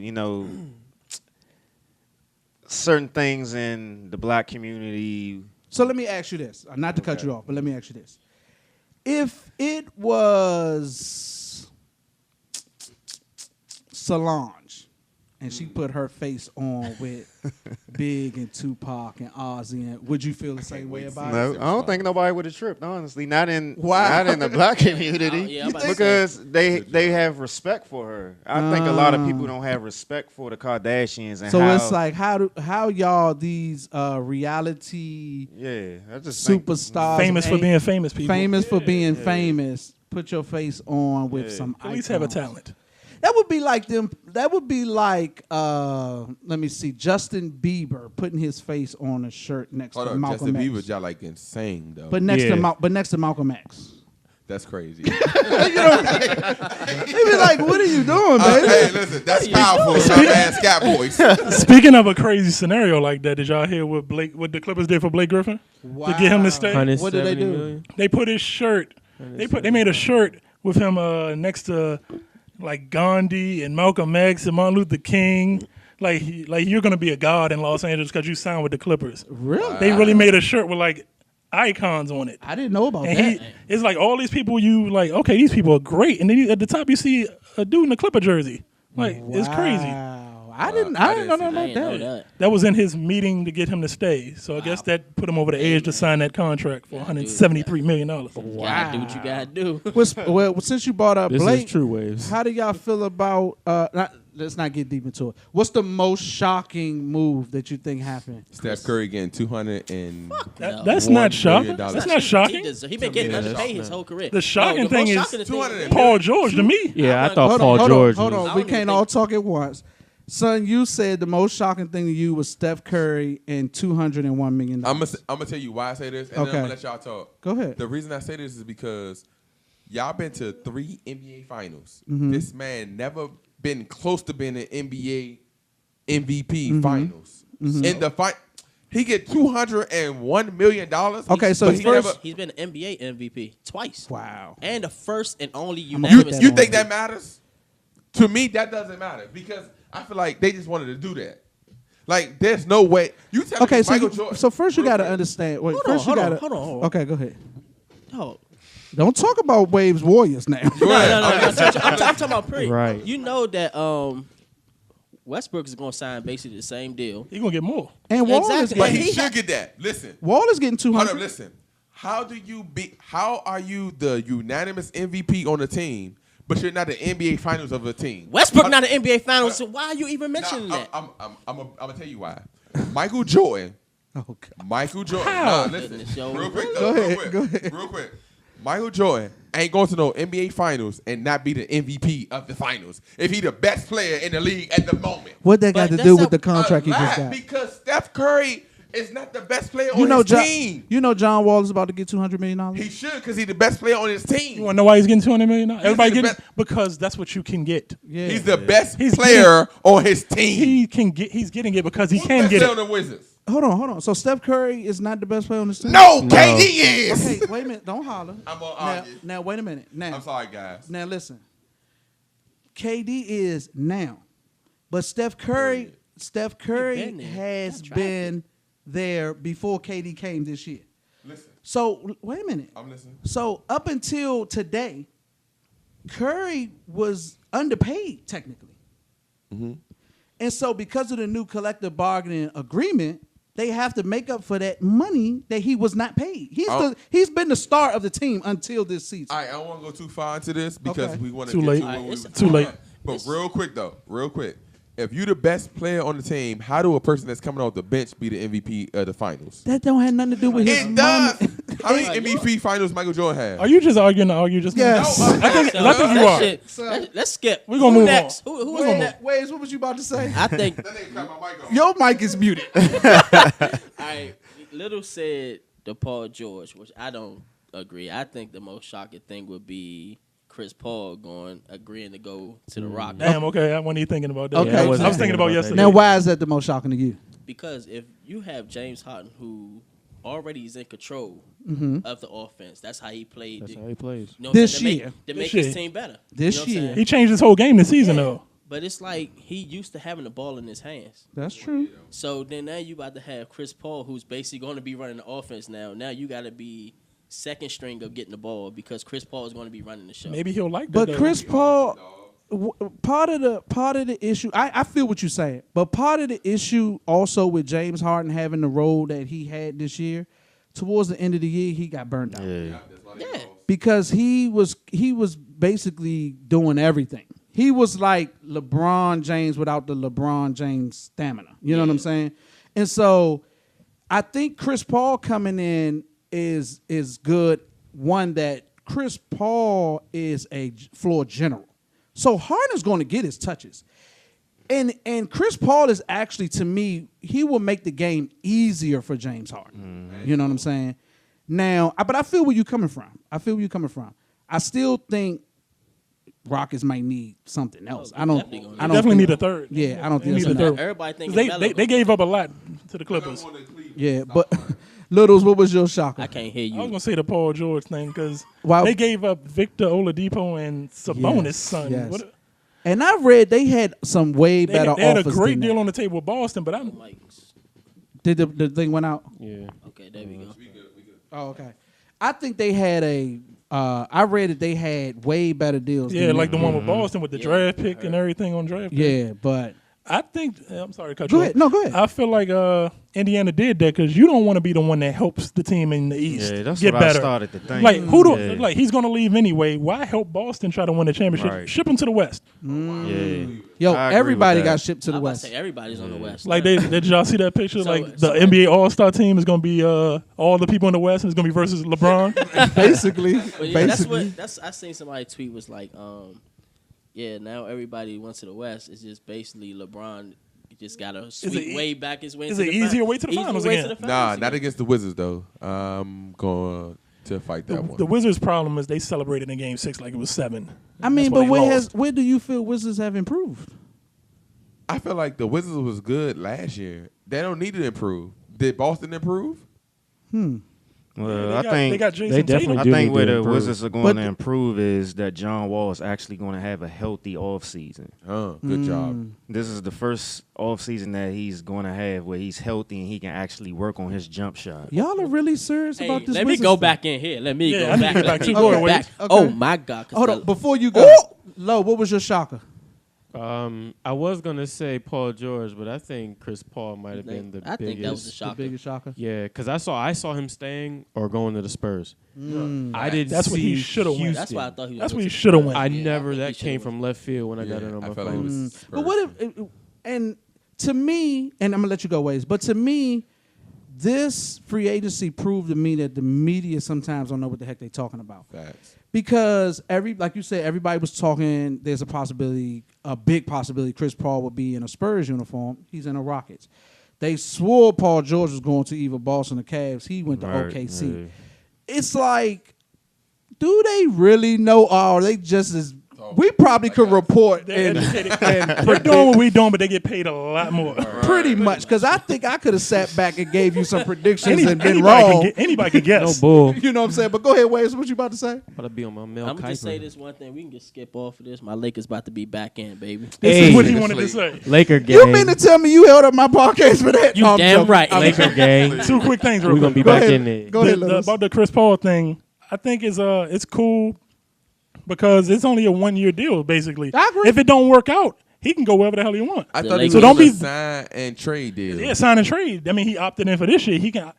certain things in the black community. So let me ask you this. Not to cut you off, but let me ask you this. If it was Solange, and she put her face on with Big and Tupac and Ozzy, and would you feel the same way about No, it? I don't think nobody would have tripped. Honestly, not in Wow. the black community, Yeah, I'm about to because they have respect for her. I think a lot of people don't have respect for the Kardashians, and So how, it's like how y'all these reality yeah, I just think, superstars Famous for being famous people. famous for being famous put your face on with some At least have a icons. talent. That would be like them. That would be like let me see, Justin Bieber putting his face on a shirt next Hold to on, Malcolm Justin X. Bieber, y'all like insane though. But next Yeah. to Malcolm X. That's crazy. They be like, "What are you doing, baby?" Hey, listen, that's powerful. My man, Scat Boys. Speaking of a crazy scenario like that, did y'all hear what the Clippers did for Blake Griffin to get him to stay? What did they do? Million? They put his shirt. They made a shirt with him next to like Gandhi and Malcolm X and Martin Luther King. Like you're gonna be a god in Los Angeles because you signed with the Clippers. Really? They really made a shirt with like icons on it. I didn't know about And that. it's like all these people you like. Okay, these people are great, and then at the top you see a dude in a Clipper jersey. Like it's crazy. Wow. I didn't know I nothing didn't about know that. that. That was in his meeting to get him to stay. So I guess that put him over the edge to sign that contract for $173 million. Gotta do what you gotta do. Well, since you brought up This Blake, is True Waves. how do y'all feel about? Let's not get deep into it. What's the most shocking move that you think happened? Steph Curry getting 200 and That's $1 not shocking. million. That's not shocking. He been getting underpaid his whole career. The shocking thing is $200 Paul George to me. Yeah, I thought Hold Paul on, George hold was. on. We can't all talk at once. Son, you said the most shocking thing to you was Steph Curry and $201 million. I'm gonna tell you why I say this, and then I'm Okay. gonna let y'all talk. Go ahead. The reason I say this is because y'all been to 3 NBA finals. Mm-hmm. This man never been close to being an NBA MVP Mm-hmm. finals. In the fight, he get $201 million. Okay, so but he first- never, He's been an NBA MVP twice. Wow. And the first and only I'ma unanimous. put you that think on. that matters? To me, that doesn't matter because I feel like they just wanted to do that. Like, there's no way. You tell Okay, me so Michael Jordan. so first you Real got to quick. understand. Wait, Hold first on, you hold got on, hold on, hold on. Okay, go ahead. Oh. Don't talk about Waves Warriors now. Go ahead. No. I'm just- I'm talking about pre. Right. You know that Westbrook is going to sign basically the same deal. He's gonna get more. And Wall Exactly. is But getting, he He should had- get that. Listen. Wall is getting Hold 200. up, listen. How are you the unanimous MVP on the team, but you're not the NBA Finals of a team? Westbrook not an NBA Finals, so why are you even mentioning that? I'm gonna tell you why. Michael Jordan. Oh, God. Michael Jordan. How? Nah, listen. Goodness, yo. Real quick, Go though. ahead, Real quick. go ahead. Real quick. Michael Jordan ain't going to no NBA Finals and not be the MVP of the Finals if he the best player in the league at the moment. What that got But to do that's with the a contract he A just lot, got? because Steph Curry is not the best player You on know, his John, team. you know John Wall is about to get $200 million. He should because he's the best player on his team. You want to know why he's getting $200 million? Everybody the getting best- because that's what you can get. Yeah. He's the best He's player on his team. He can get. He's getting it because he Who's can the get best player it. on the Wizards? Hold on. So Steph Curry is not the best player on the team? No, KD is. Okay, wait a minute. Don't holler. I'm gonna now, argue. now, wait a minute. Now, I'm sorry, guys. Now listen. KD is now, but Steph Curry been there. has Got drafted. been there before KD came this year. Listen, So wait a minute. I'm listening. So up until today, Curry was underpaid technically. And so because of the new collective bargaining agreement, they have to make up for that money that he was not paid. He's been the star of the team until this season. All right, I don't want to go too far into this because Okay. we want to Too get late. to what All right, we it's was too late. talking about. But real quick though, real quick. If you the best player on the team, how do a person that's coming off the bench be the MVP of the finals? That don't have nothing to do with his It does. money. How many MVP finals Michael Jordan had? Are you just arguing to argue? Just Yes. now? I think you That are. shit- let's skip. We gonna Who move next? on. Who We was gonna next? Waves, what was you about to say? I think. That nigga cut my mic off. Your mic is muted. All right, Little said the Paul George, which I don't agree. I think the most shocking thing would be Chris Paul agreeing to go to the Rockets. Damn. Okay. I wasn't even thinking about that. Okay. I was Yeah, I wasn't thinking about thinking about yesterday. that. Now, why is that the most shocking to you? Because if you have James Harden, who already is in control of the offense, that's how he played. That's how he plays. You know what I'm This saying? year. To This make year. his team better. This You know what I'm year. saying? He changed his whole game this season, Yeah. though. But it's like he used to having the ball in his hands. That's true. So then now you about to have Chris Paul, who's basically going to be running the offense now. Now you got to be second string of getting the ball because Chris Paul is going to be running the show. Maybe he'll like that. But though. Chris Paul, part of the issue, I feel what you're saying, but part of the issue also with James Harden having the role that he had this year, towards the end of the year, he got burned out. Yeah. Because he was basically doing everything. He was like LeBron James without the LeBron James stamina. You know what I'm saying? And so I think Chris Paul coming in is good. One, that Chris Paul is a floor general. So Harden's going to get his touches. And Chris Paul is actually, to me, he will make the game easier for James Harden. You know what I'm saying? Now, but I feel where you're coming from. I still think Rockets might need something else. I don't definitely need a third. Yeah, I don't think need that's a third. enough. Everybody think They gave up a lot to the Clippers. Yeah, but Littles, what was your shocker? I can't hear I was you. gonna say the Paul George thing because Wow. they gave up Victor Oladipo and Sabonis' Yes, son. yes. What And I read they had some way they, better they had a offers great than deal that. on the table with Boston, but I'm Like, Did the thing went out? Yeah. okay, there we go. Oh, okay. I think they had I read that they had way better deals. yeah, than like that. the one with Boston with the draft pick and everything on draft. Pick. Yeah, but I think I'm sorry to cut Go you ahead. off. No, go ahead. I feel like Indiana did that because you don't want to be the one that helps the team in the East Yeah, that's get what better. I started to think. Like who do Yeah. like he's gonna leave anyway? Why help Boston try to win the championship? Right. Ship him to the West. Yeah. yo, I agree everybody with that. got shipped to the I'm about to West. say everybody's on the West. Like did y'all see that picture? So- Like so- the NBA All Star team is gonna be all the people in the West and it's gonna be versus LeBron. Basically, But yeah, basically. I seen somebody tweet was like, yeah, now everybody went to the West. It's just basically LeBron just got to sweep way back his way. is to it the easier way to the finals again? Nah, not against the Wizards though. I'm going to fight that one. The Wizards' problem is they celebrated in Game 6 like it was 7. I mean, That's why but they lost. where do you feel Wizards have improved? I feel like the Wizards was good last year. They don't need to improve. Did Boston improve? Well, they got Jason they definitely Tatum. I do think need where to the improve. Wizards are going But- to improve is that John Wall is actually going to have a healthy offseason. Good job. This is the first offseason that he's going to have where he's healthy and he can actually work on his jump shot. Y'all are really serious Hey, about this. let me Wizards go thing? back in here. Let me Yeah, go I need to back. get back Let to me the go board, back. Wiz. Oh Okay. my God! 'cause Hold the- on, before you go, Lo, what was your shocker? I was gonna say Paul George, but I think Chris Paul might have been the I biggest. think that was the The shocker. biggest shocker. Yeah, because I saw him staying or going to the Spurs. I didn't. That's what he see shoulda went. Houston. That's why I thought he was. That's going what he to- should have went. I Yeah, never. I think he That came should've from left field when I got it on my I felt like it phone. was But what if, and to me, and I'm gonna let you go, Ways, but to me, this free agency proved to me that the media sometimes don't know what the heck they're talking about. Facts. Because like you said, everybody was talking. There's a possibility, a big possibility, Chris Paul would be in a Spurs uniform. He's in the Rockets. They swore Paul George was going to either Boston or Cavs. He went to Right, OKC. yeah. It's like, do they really know? Or they just as we probably could report They're and educated. We're doing what we're doing, but they get paid a lot more. pretty much, because I think I could have sat back and gave you some predictions and been anybody wrong. Anybody can guess. No bull. You know what I'm saying? But go ahead, Waves. What you about to say? About to be on my Mel I'm gonna just say Kiper. this one thing. We can just skip off of this. My Lakers about to be back in, baby. This Hey. is what he wanted to say. Laker gang. You mean to tell me you held up my podcast for that? You No, I'm damn joking. right. Laker gang. Two quick things real We're gonna quick. be back ahead. in there. Go ahead, Lewis. About the Chris Paul thing, I think it's cool because it's only a 1-year deal, basically. I agree. If it don't work out, he can go wherever the hell he wants. I The thought he Lakers- was So don't on a be- sign and trade deal. Yeah, sign and trade. I mean, he opted in for this year. He can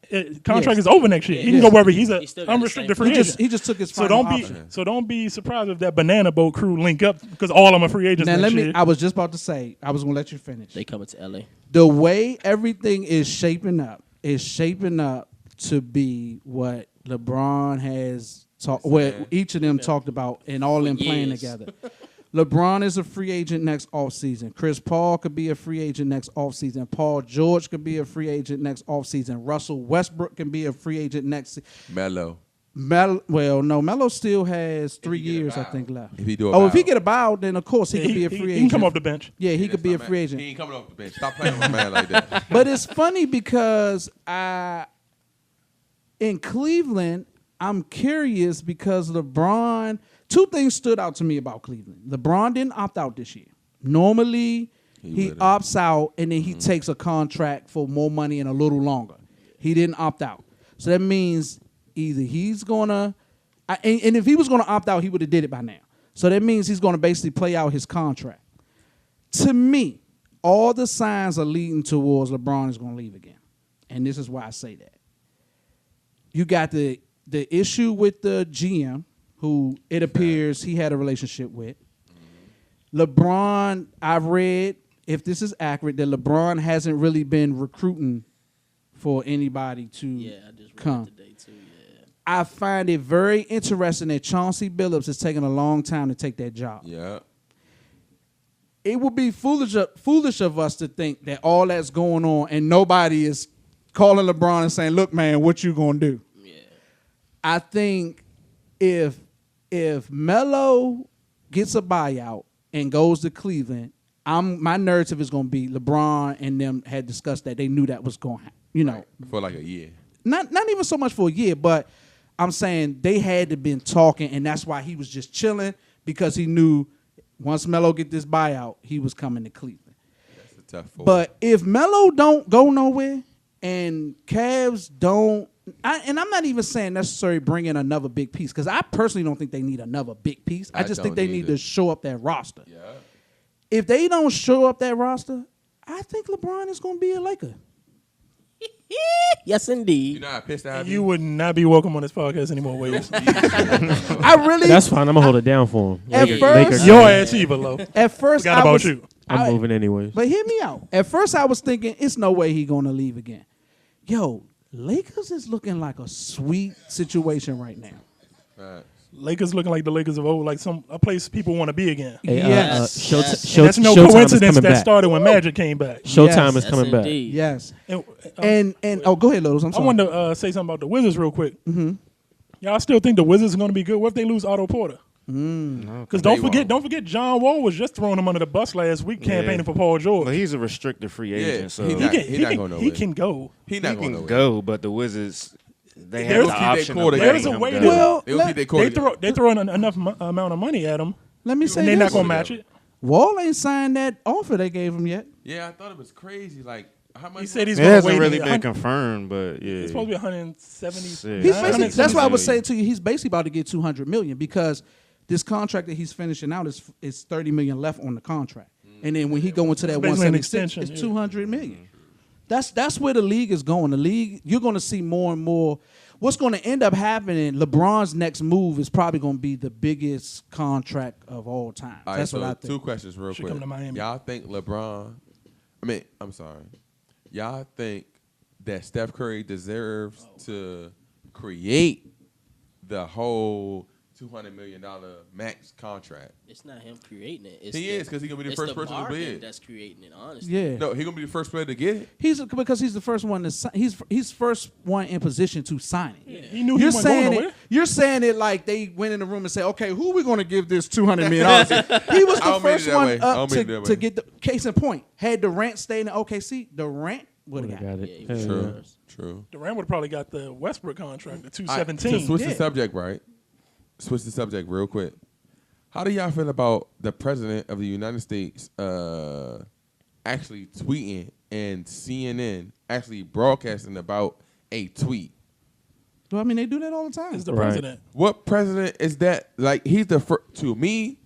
contract Yes. is over next year. He can Yes. go wherever. He's a He still got the unrestricted same free He agent. just took his So final don't be option. surprised if that banana boat crew link up because all of them are free agents Now next let me. year. I was just about to say. I was gonna let you finish. They coming to LA. The way everything is shaping up to be what LeBron has talked. What each of them talked about, and all them playing years. together. LeBron is a free agent next offseason. Chris Paul could be a free agent next offseason. Paul George could be a free agent next offseason. Russell Westbrook can be a free agent next. Melo. Melo still has 3 he get a years, I buyout. think, left. If he do a If he buyout. get a buyout, then of course he could be a free he agent. can come off the bench. Yeah, he That's could be a not free mad. agent. He ain't coming off the bench. Stop playing with a man like that. But it's funny because in Cleveland, I'm curious because LeBron, two things stood out to me about Cleveland. LeBron didn't opt out this year. Normally, he would've. opts out and then he takes a contract for more money and a little longer. He didn't opt out. So that means either he's going to, and if he was going to opt out, he would have did it by now. So that means he's going to basically play out his contract. To me, all the signs are leading towards LeBron is going to leave again. And this is why I say that. You got the issue with the GM, who it appears he had a relationship with. LeBron, I've read, if this is accurate, that LeBron hasn't really been recruiting for anybody to I just read come. it today too. Yeah. I find it very interesting that Chauncey Billups is taking a long time to take that job. Yeah. It would be foolish of us to think that all that's going on and nobody is calling LeBron and saying, "Look, man, what you gonna do?" Yeah. I think if Melo gets a buyout and goes to Cleveland, my narrative is going to be LeBron and them had discussed that. They knew that was going to happen, you know. For like a year. Not even so much for a year, but I'm saying they had to been talking, and that's why he was just chilling, because he knew once Melo get this buyout, he was coming to Cleveland. That's a tough four. But if Melo don't go nowhere and Cavs don't, and I'm not even saying necessarily bring in another big piece, because I personally don't think they need another big piece. I just think they need to show up that roster. Yeah. If they don't show up that roster, I think LeBron is going to be a Laker. Yes, indeed. You know how pissed I You would not be welcome on this podcast anymore, Waves. I really. That's fine. I'm gonna hold it down for him. At Laker- first- Laker- Your ass evil, low. At first, Forgot I about was, you. I'm moving anyways. But hear me out. At first, I was thinking it's no way he going to leave again. Yo, Lakers is looking like a sweet situation right now. Right. Lakers looking like the Lakers of old, like a place people want to be again. Hey, Yes. That's no Showtime is coincidence coming that back. started when Magic came back. Showtime Yes. is coming back. Indeed. Yes. And, And oh, go ahead, Lotus. I'm I sorry. wanted to say something about the Wizards real quick. Mm-hmm. Y'all still think the Wizards are going to be good? What if they lose Otto Porter? Because don't forget, John Wall was just throwing him under the bus last week, campaigning for Paul George. Well, he's a restricted free agent, so he he not- can, he not going nowhere. He can go. He not going he nowhere. can go, but the Wizards, they There's- have the option of There's letting a him way go. to- Well, They will keep their quarterback. They throw enough amount of money at him, let me say and they're this. not going to match it. Wall ain't signed that offer they gave him yet. Yeah, I thought it was crazy. Like, how much? He said he's It going to hasn't wait. really been confirmed, but yeah. It's supposed to be 170. He's He's basically, that's why I was 170. saying to you, he's basically about to get $200 million, because this contract that he's finishing out is $30 million left on the contract, and then when he go into that basically an 176, extension, it's yeah. $200 million. That's where the league is going. The league, you're going to see more and more. What's going to end up happening? LeBron's next move is probably going to be the biggest contract of all time. All right, That's so what I think. two questions real Should quick. come to Miami. Y'all think LeBron? I'm sorry. Y'all think that Steph Curry deserves to create the whole $200 million max contract? It's not him creating it. It's He is, 'cause he gonna be the it's first person to market bid. that's creating it, honestly. Yeah, No, he gonna be the first player to get it. because he's the first one to sign. He's first one in position to sign it. He knew he You're wasn't going saying nowhere. it. You're saying it like they went in the room and said, "Okay, who are we going to give this $200 million?" He was I the don't mean it first that one way. I up don't mean it that to way. get the case in point. Had Durant stayed in OKC, Durant would have got it. Got it. Yeah, he was Hell yeah. first. True. Durant would have probably got the Westbrook contract, the All right, 217. to switch Yeah. the subject, right? Switch the subject real quick. How do y'all feel about the president of the United States actually tweeting and CNN actually broadcasting about a tweet? Well, I mean, they do that all the time. Is the Right. president. What president is that? Like, he's the first, to me,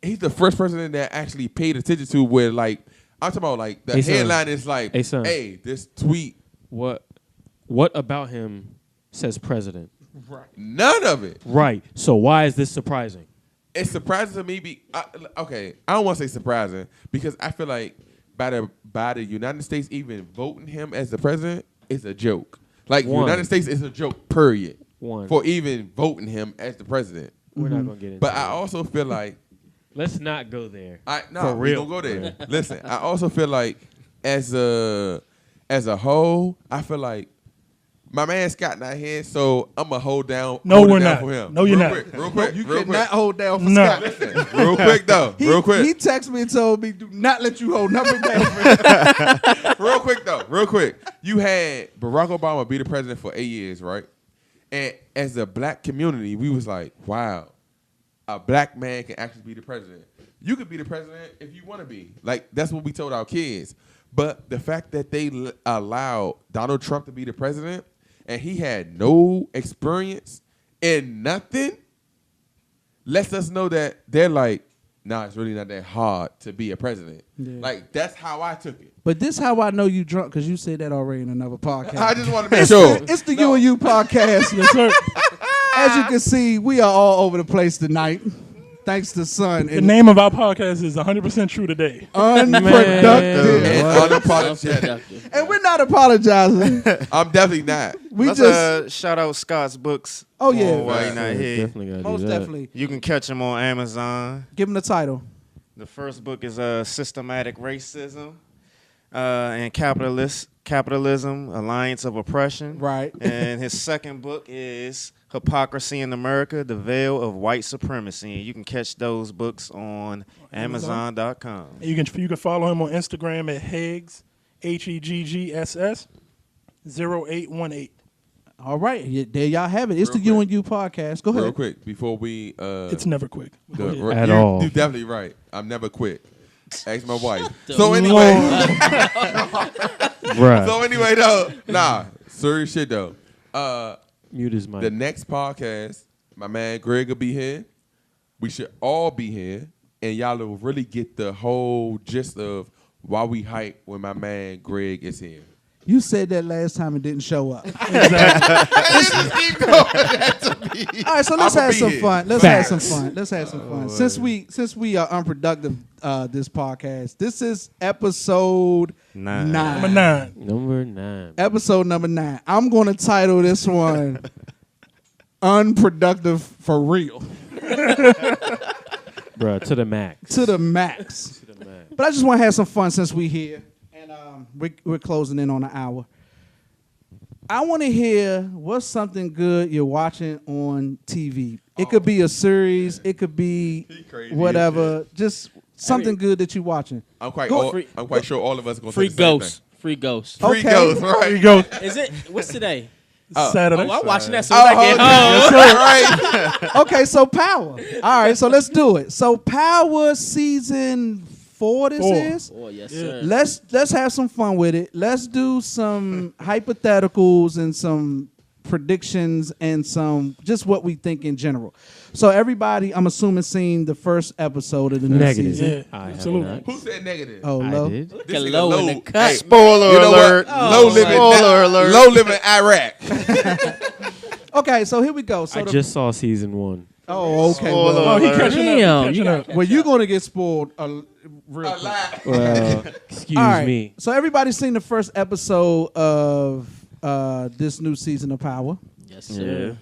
he's the first president that actually paid attention to where, like, I'm talking about, like, the Hey, son. headline is like, Hey, son. hey, this tweet, What about him says president? none of it. Right. So why is this surprising? It's surprising to me. Okay, I don't want to say surprising because I feel like by the United States even voting him as the president is a joke. Like, One. United States is a joke, period. One. For even voting him as the president. We're not gonna get into But I it. also feel like Let's not go there. no, For we real. don't go there. Listen, I also feel like as a whole, I feel like my man Scott not here, so I'm gonna hold No, it we're down not. for him. No, you're real not. Quick, real quick, You real cannot quick. hold down for No. Scott. Listen, real quick though, real quick. He texted me and told me, "Do not let you hold nothing down for Real quick though, real quick. You had Barack Obama be the president for 8 years, right? And as a black community, we was like, wow, a black man can actually be the president. You could be the president if you want to be. Like, that's what we told our kids. But the fact that they allowed Donald Trump to be the president and he had no experience in nothing, lets us know that they're like, nah, it's really not that hard to be a president. Yeah. Like, that's how I took it. But this how I know you drunk, because you said that already in another podcast. I just want to make sure. It's the You and You podcast. Yes, sir. As you can see, we are all over the place tonight. Thanks to Son. The name of our podcast is 100% True Today. Unproductive. And unapologetic. Unproductive. And we're not apologizing. I'm definitely not. We Let's just shout out Scott's books. Oh, yeah. While you're not here. Definitely gotta most do that. definitely You can catch them on Amazon. give them the title. The first book is Systematic Racism and Capitalism, Alliance of Oppression. Right. And his second book is Hypocrisy in America, The Veil of White Supremacy. And you can catch those books on Amazon.com. And you can follow him on Instagram at Heggs, HEGGSS 0818. All right. There y'all have it. It's Real the You quick. and You podcast. Go Real ahead. quick, before we... It's never quick. Go ahead. At all. You're definitely right. I'm never quit. Ask my wife. the So anyway... Right. So anyway, though, serious shit though. Mute his mic. The next podcast, my man Greg will be here. We should all be here, and y'all will really get the whole gist of why we hype when my man Greg is here. You said that last time and didn't show up. All Keep doing that to me. right, so let's I'ma have be some here. fun. Let's have some fun. Let's have some fun. Since we are unproductive, this podcast. This is episode 9. Number 9. Number 9. Episode number 9. I'm going to title this one "Unproductive for Real" Bruh, to the max. to the max. To the max. But I just want to have some fun since we're here, and we're closing in on an hour. I want to hear what's something good you're watching on TV. It could be a series. It could be He crazy as whatever. Just something good that you're watching. I'm quite Go- sure all of us are gonna Free say the same Ghost. Free Ghost. thing. Free Okay. Ghost, There right? you go. Is it? What's today? Saturday. Oh, I'm watching that soon as I get home. right. Okay, so Power. All right, so let's do it. So Power season 4. This 4. is. Oh, yes, Yeah. sir. Let's have some fun with it. Let's do some hypotheticals and some predictions and some just what we think in general. So everybody, I'm assuming, seen the first episode of the new Negative. season. Yeah, I have absolutely. not. Who said negative? Oh, I low. did. Look This at nigga low in low. the cut. Hey, Spoiler you know alert. what? Low living. Spoiler alert. Low living Iraq. Okay, so here we go. So I the- just saw season 1. oh, okay. Spoiler Well, Oh, he alert. catching Damn, up. He you catching up. well, you're gonna get spoiled real A quick. lot. Well, excuse All right. me. So everybody's seen the first episode of this new season of Power. Yes, sir.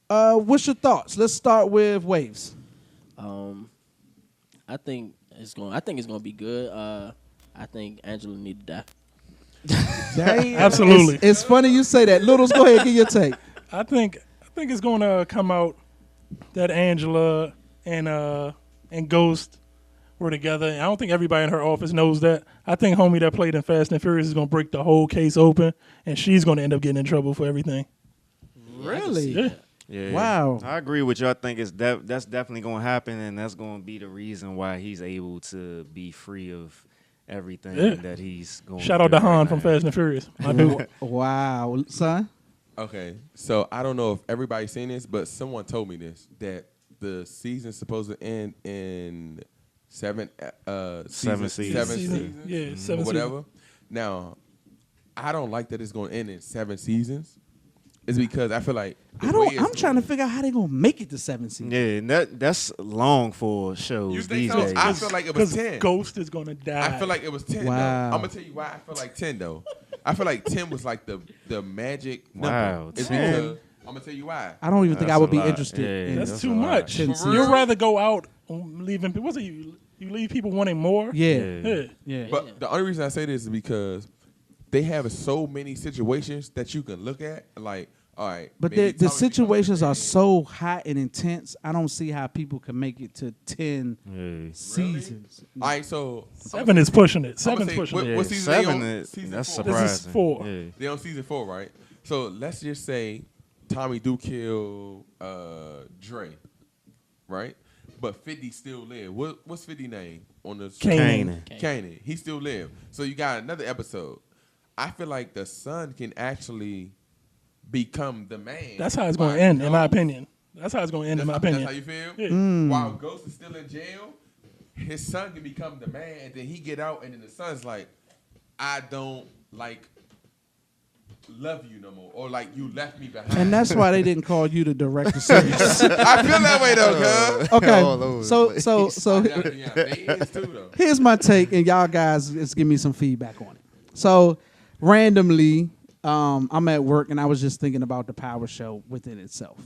What's your thoughts? Let's start with Waves. I think it's gonna be good. I think Angela need to die. Dang, Absolutely. It's funny you say that. Littles, go ahead, give your take. I think it's going to come out that Angela and Ghost were together. And I don't think everybody in her office knows that. I think homie that played in Fast and Furious is going to break the whole case open, and she's going to end up getting in trouble for everything. Really? Yeah. Yeah. Wow. I agree with you. I think that's definitely going to happen, and that's going to be the reason why he's able to be free of everything Yeah. that he's going Shout out to through Han right from now. Fast and Furious. My dude. Wow, son. Okay, so I don't know if everybody's seen this, but someone told me this, that the season's supposed to end in 7 seasons. seasons, Yeah, 7 or whatever. Now, I don't like that it's going to end in 7 seasons. It's because I feel like I'm trying to figure out how they gonna make it to 7 seasons. Yeah, and that's long for shows You think these so? days. I feel like it was Because 10. Ghost is going to die. I feel like it was 10. Wow. Though. I'm gonna tell you why I feel like 10 though. I feel like 10 was like the magic number. Wow, It's 10? because I'm gonna tell you why. I don't even think That's I would a be lot. interested. Yeah, in That's that's too a lot. much. 10 For seasons. real? You'd rather go out leaving. What's it? You leave people wanting more. Yeah, Yeah. yeah. But the only reason I say this is because they have so many situations that you can look at. Like, all right, But maybe the Tommy situations are becomes so hot and intense. I don't see how people can make it to 10 Yeah. seasons. All right, so 7 is pushing it. I'ma 7's say, pushing what- it. Yeah, what season they 7 on? is Season that's 4. surprising. This is 4. Yeah. They on season 4, right? So let's just say Tommy do kill Dre, right? But 50 still live. What's 50 name on the show? Kanan. Kanan. He still live. So you got another episode. I feel like the son can actually become the man. That's how it's going by to end, in my himself. opinion. That's how it's going to end, in my That's opinion. how you feel? Yeah. While Ghost is still in jail, his son can become the man, and then he get out, and then the son's like, I don't like love you no more, or like you left me behind. And that's why they didn't call you to direct the series. I feel that way though, cuz. Okay, so Yeah, they is too though. here's my take, and y'all guys just give me some feedback on it. So randomly, I'm at work, and I was just thinking about the Power show within itself.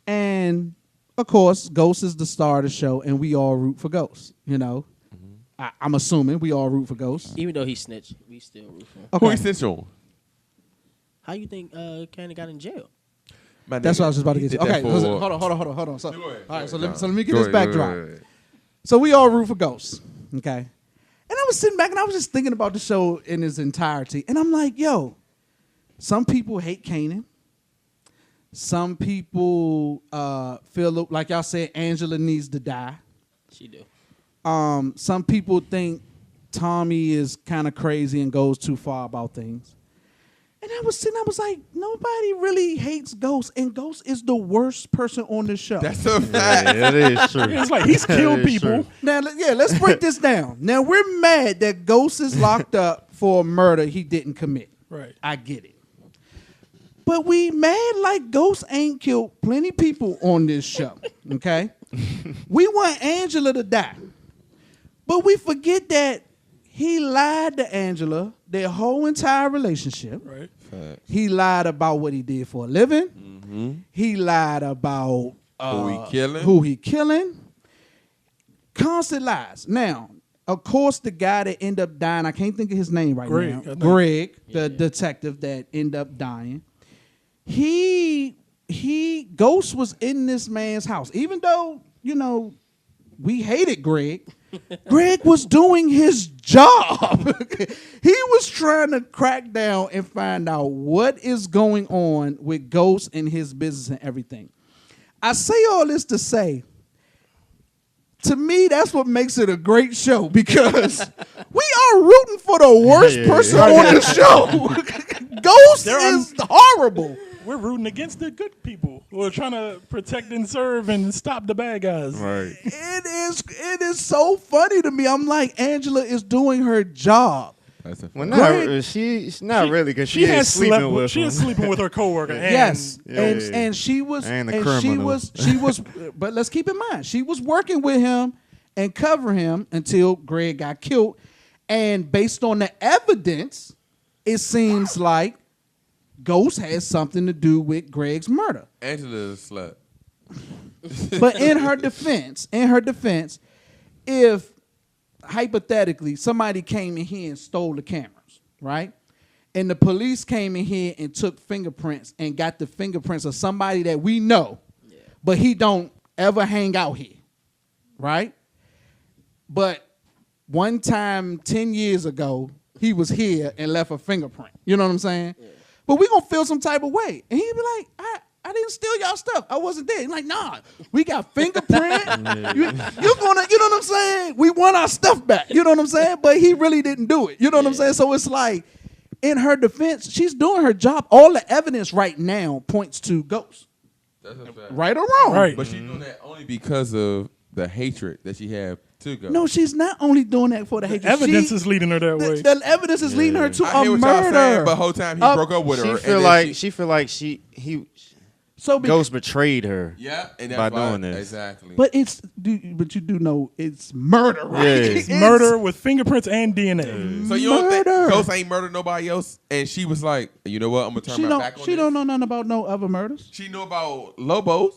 And, of course, Ghost is the star of the show, and we all root for Ghost, you know. I'm assuming we all root for Ghost. Even though he snitched, we still root for him. Okay. Who he snitched on? How you think Cannon got in jail? My That's nigga, what I was just about to he get did to. that Okay, for- hold on. So, Go ahead, all right, so go let ahead, me get John. this backdrop. So we all root for Ghost, okay? And I was sitting back, and I was just thinking about the show in its entirety, and I'm like, yo, some people hate Kanan. Some people feel like y'all said Angela needs to die. She do. Some people think Tommy is kind of crazy and goes too far about things. And I was like, nobody really hates Ghost, and Ghost is the worst person on the show. That's a fact. Yeah, it is true. It's like he's killed That is people. true. Now, let's break this down. Now, we're mad that Ghost is locked up for a murder he didn't commit. Right. I get it. But we mad like Ghost ain't killed plenty people on this show, okay? We want Angela to die. But we forget that he lied to Angela their whole entire relationship. Right. He lied about what he did for a living. He lied about who he killing. Constant lies. Now, of course, the guy that ended up dying, I can't think of his name right Greg, now. I think. Greg, the detective that ended up dying. Ghost was in this man's house. Even though, you know, we hated Greg, Greg was doing his job. He was trying to crack down and find out what is going on with Ghost and his business and everything. I say all this to say, to me, that's what makes it a great show, because we are rooting for the worst person on the show. Ghost is horrible. We're rooting against the good people who are trying to protect and serve and stop the bad guys. Right. It is so funny to me. I'm like, Angela is doing her job. That's a Well, fact. not, she's not really, because She she has is sleeping slept with she him. is sleeping with her coworker. And Yes, Yeah. and she was, And the she criminal. was, but let's keep in mind, she was working with him and covering him until Greg got killed. And based on the evidence, it seems like Ghost has something to do with Greg's murder. Angela is a slut. But in her defense, if hypothetically somebody came in here and stole the cameras, right? And the police came in here and took fingerprints and got the fingerprints of somebody that we know, but he don't ever hang out here, right? But one time 10 years ago, he was here and left a fingerprint. You know what I'm saying? Yeah. But we gonna feel some type of way. And he'd be like, I didn't steal y'all stuff. I wasn't there. He's like, nah, we got fingerprint. You're gonna, you know what I'm saying? We want our stuff back. You know what I'm saying? But he really didn't do it. You know what I'm saying? So it's like, in her defense, she's doing her job. All the evidence right now points to Ghost. That's a fact. Right or wrong? Right. But she's doing that only because of the hatred that she had to Ghost. No, she's not only doing that for the hatred. Evidence is leading her that way. The evidence is leading her to I hear a what y'all saying, murder. but whole time he broke up with her. She feel like he So Ghost betrayed her. Yeah, and by that's why, doing this. Exactly. But but you do know it's murder, right? Yeah. It's murder with fingerprints and DNA. So you don't think murder. Ghost ain't murdered nobody else? And she was like, you know what? I'm gonna turn She my don't. back on She this. don't know nothing about no other murders. She know about Lobos.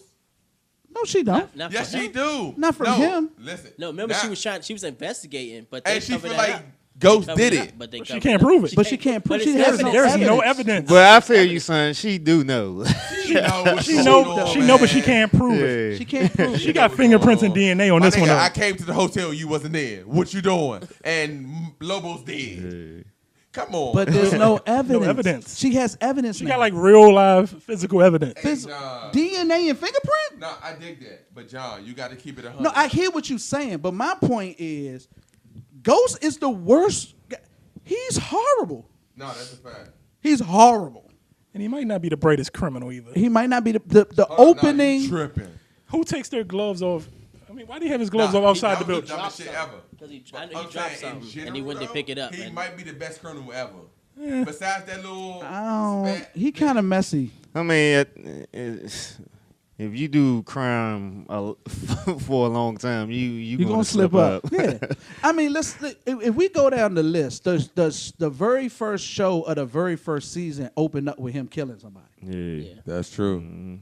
No, she don't. Not Yes, from she him. do. Not from no, him. Listen. No, remember Nah. she was investigating, but they And she covered feel that like up. Ghost Covered did up, it. but they But she covered can't it up. prove it. But she can't prove. but She it's has no There's no evidence. evidence. But I feel you, son. She do know. She know what's She going know, on, she man. know, but she can't prove it. Yeah. She can't prove. She got fingerprints and DNA on My this one. nigga, though. I came to the hotel. You wasn't there. What you doing? And Lobos dead. Come on. But there's no evidence. evidence. She has evidence. She now. got like real live physical evidence. Nah. DNA and fingerprint. No, I dig that. But John, you got to keep it 100. No, I hear what you're saying, but my point is, Ghost is the worst. He's horrible. No, that's a fact. He's horrible. And he might not be the brightest criminal either. He might not be the opening. Nah, you tripping. Who takes their gloves off? I mean, why do he have his gloves off outside the building? Dumbest shit ever. Because he But I'm dropped saying, in something, general, and he went to pick it up. He and might be the best criminal ever. Besides that little. He kind of messy. I mean, if you do crime for a long time, you gonna slip up. Yeah. I mean, if we go down the list, the very first show of the very first season opened up with him killing somebody. Yeah. That's true. Mm-hmm.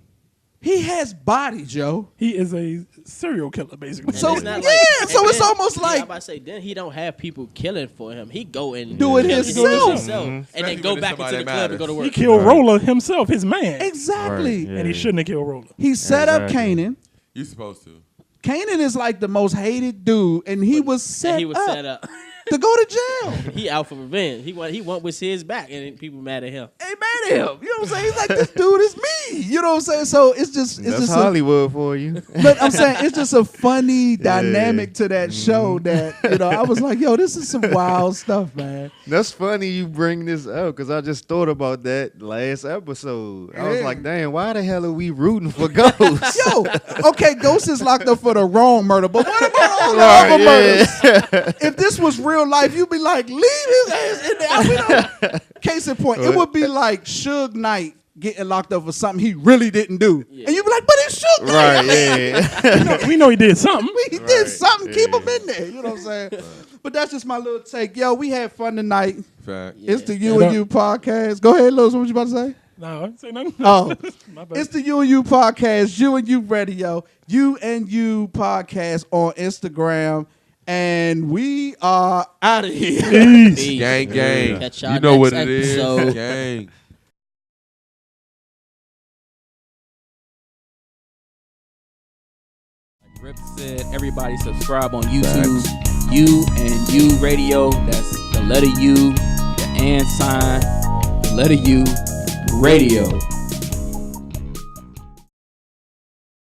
He has body, Joe. He is a serial killer, basically. So it's not yeah, like- so and it's then- almost yeah, like I'm about to say, then he don't have people killing for him. He go and Do it kill- himself. and then Especially go when back it's into the somebody club and go to that work. He killed Roller himself, his man. exactly. Right, yeah. And he shouldn't have killed Roller. He set up Exactly. Kanan. You supposed to. Kanan is like the most hated dude, and he was set And he was up set up. to go to jail. He out for revenge. He want what's his back, and then people mad at him. They mad at him. You know what I'm saying? He's like, this dude is me. You know what I'm saying? So it's just That's a, Hollywood for you. but I'm saying it's just a funny dynamic to that show that, I was like, yo, this is some wild stuff, man. That's funny you bring this up because I just thought about that last episode. I was Yeah. like, damn, why the hell are we rooting for Ghost? Yo, okay, Ghost is locked up for the wrong murder, but what about all the other murders? If this was real life, you'd be like, leave his ass in there. I mean, case in point, it would be like Suge Knight getting locked up for something he really didn't do. Yeah. And you'd be like, but it's Suge Knight. Right, yeah. We know he did something. He did Right, something. Keep yeah. him in there. You know what I'm saying? But that's just my little take. Yo, we had fun tonight. Fact. It's the You and You podcast. Go ahead, Lewis. What you about to say? No, I didn't say nothing. Oh, My bad. it's the You and You podcast, You and You Radio, You and You podcast on Instagram, and we are out of here. Peace. Gang, gang. Catch y'all You know what next it is. episode. Gang. Rip said, everybody subscribe on YouTube. You and You Radio. That's the letter U, the and sign, the letter U, radio.